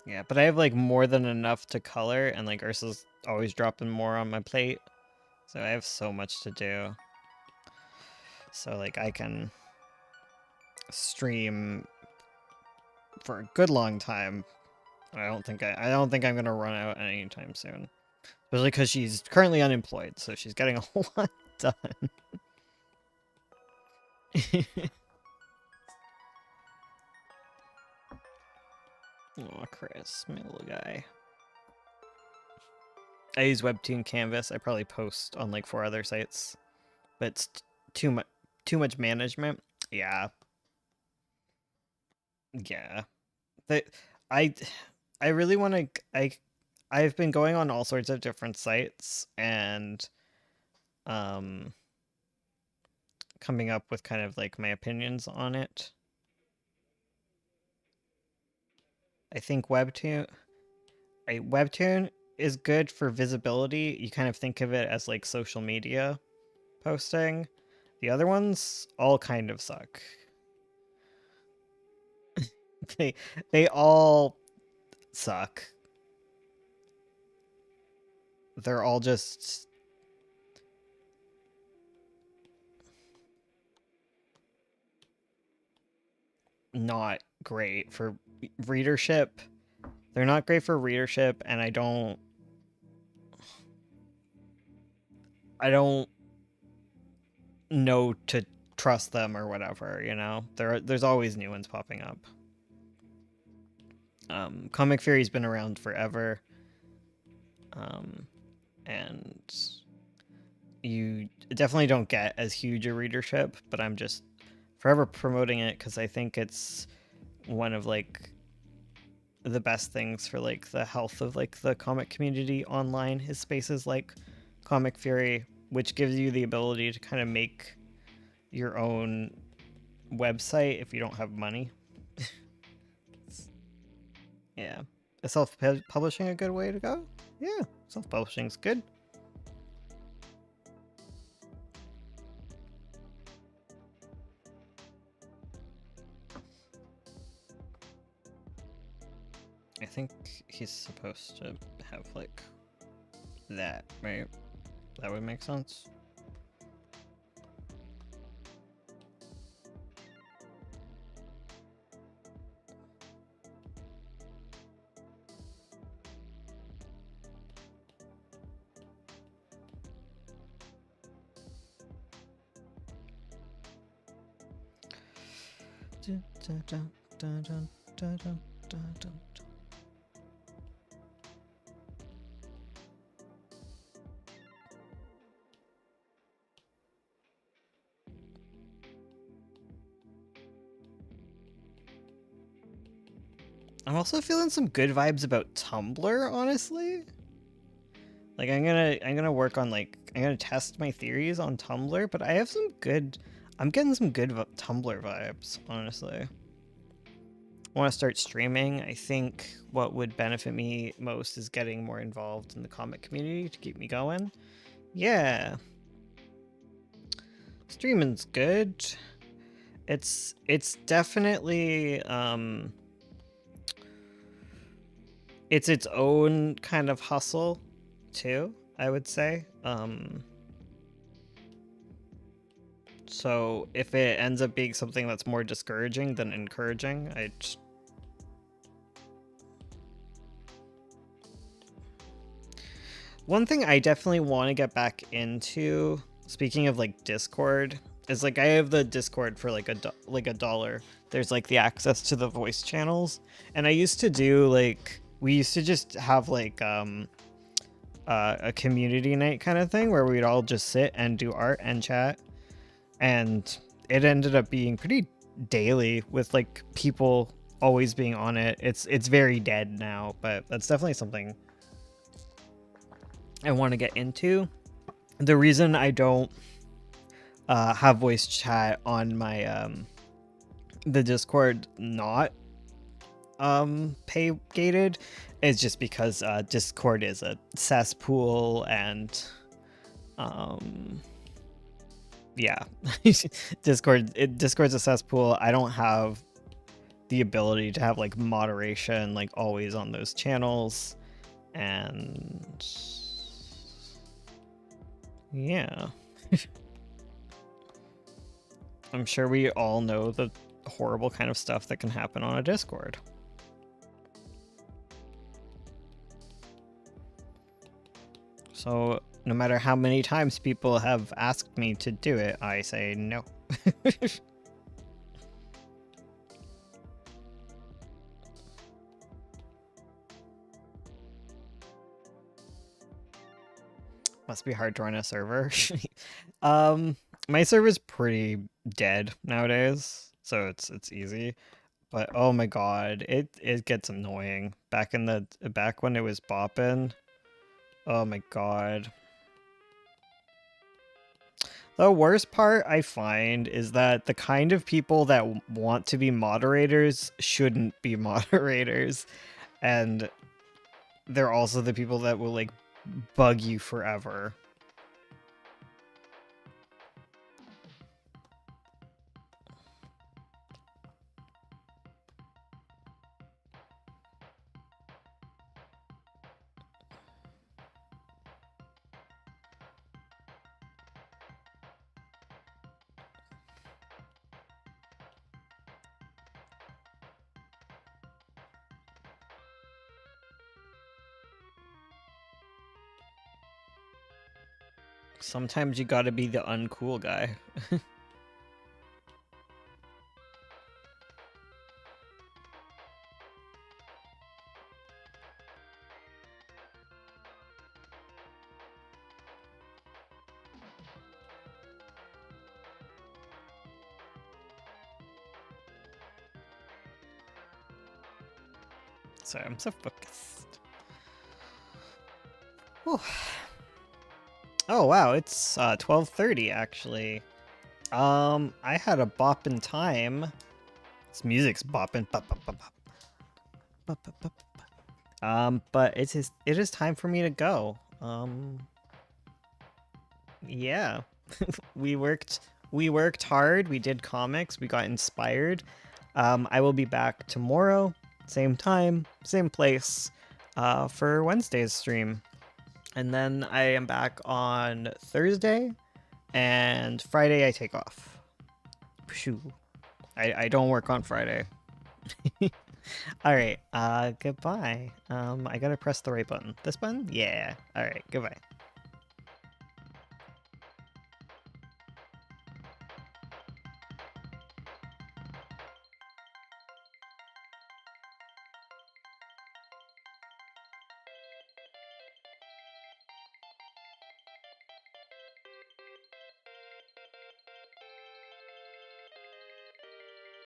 Yeah, but I have like more than enough to color, and like Ursa's always dropping more on my plate, so I have so much to do. So like I can stream for a good long time. I don't think I'm gonna run out anytime soon, especially because she's currently unemployed, so she's getting a whole lot done. Oh, Chris, my little guy. I use Webtoon Canvas. I probably post on like 4 other sites, but it's too much management. Yeah. That I really want to. I've been going on all sorts of different sites and coming up with kind of like my opinions on it. I think Webtoon is good for visibility. You kind of think of it as like social media posting. The other ones all kind of suck. they all suck. They're all just not great for readership. They're not great for readership, and I don't know to trust them or whatever, you know? There's always new ones popping up. Comic Fury's been around forever. And you definitely don't get as huge a readership, but I'm just forever promoting it because I think it's one of like the best things for like the health of like the comic community online is spaces like Comic Fury, which gives you the ability to kind of make your own website if you don't have money. Yeah. Is self-publishing a good way to go? Yeah, self-publishing's good. I think he's supposed to have like that, right? That would make sense. I'm also feeling some good vibes about Tumblr, honestly. Like I'm gonna work on I'm gonna test my theories on Tumblr, but I'm getting some good Tumblr vibes, honestly. I want to start streaming. I think what would benefit me most is getting more involved in the comic community to keep me going. Yeah. Streaming's good. It's definitely it's its own kind of hustle too, I would say. So if it ends up being something that's more discouraging than encouraging, one thing I definitely want to get back into, speaking of Discord, is I have the Discord for like $1. There's the access to the voice channels, and I used to do we used to just have a community night kind of thing where we'd all just sit and do art and chat, and it ended up being pretty daily with people always being on it. It's very dead now, but that's definitely something I want to get into. The reason I don't have voice chat on my the Discord not pay gated is just because Discord is a cesspool, and yeah. Discord's a cesspool. I don't have the ability to have moderation always on those channels, and yeah. I'm sure we all know the horrible kind of stuff that can happen on a Discord. So no matter how many times people have asked me to do it, I say no. Must be hard to run a server. My server's pretty dead nowadays, so it's easy. But oh my god, it gets annoying. Back when it was bopping. Oh my god. The worst part I find is that the kind of people that want to be moderators shouldn't be moderators, and they're also the people that will bug you forever. Sometimes you gotta be the uncool guy. Sorry, I'm so focused. Whew. Oh wow, it's 12:30 actually. I had a bop in time. This music's bopping. But it is time for me to go. Yeah. we worked hard, we did comics, we got inspired. I will be back tomorrow, same time, same place, for Wednesday's stream. And then I am back on Thursday, and Friday I take off. Phew. I don't work on Friday. Alright, goodbye. I gotta press the right button. This button? Yeah. Alright, goodbye.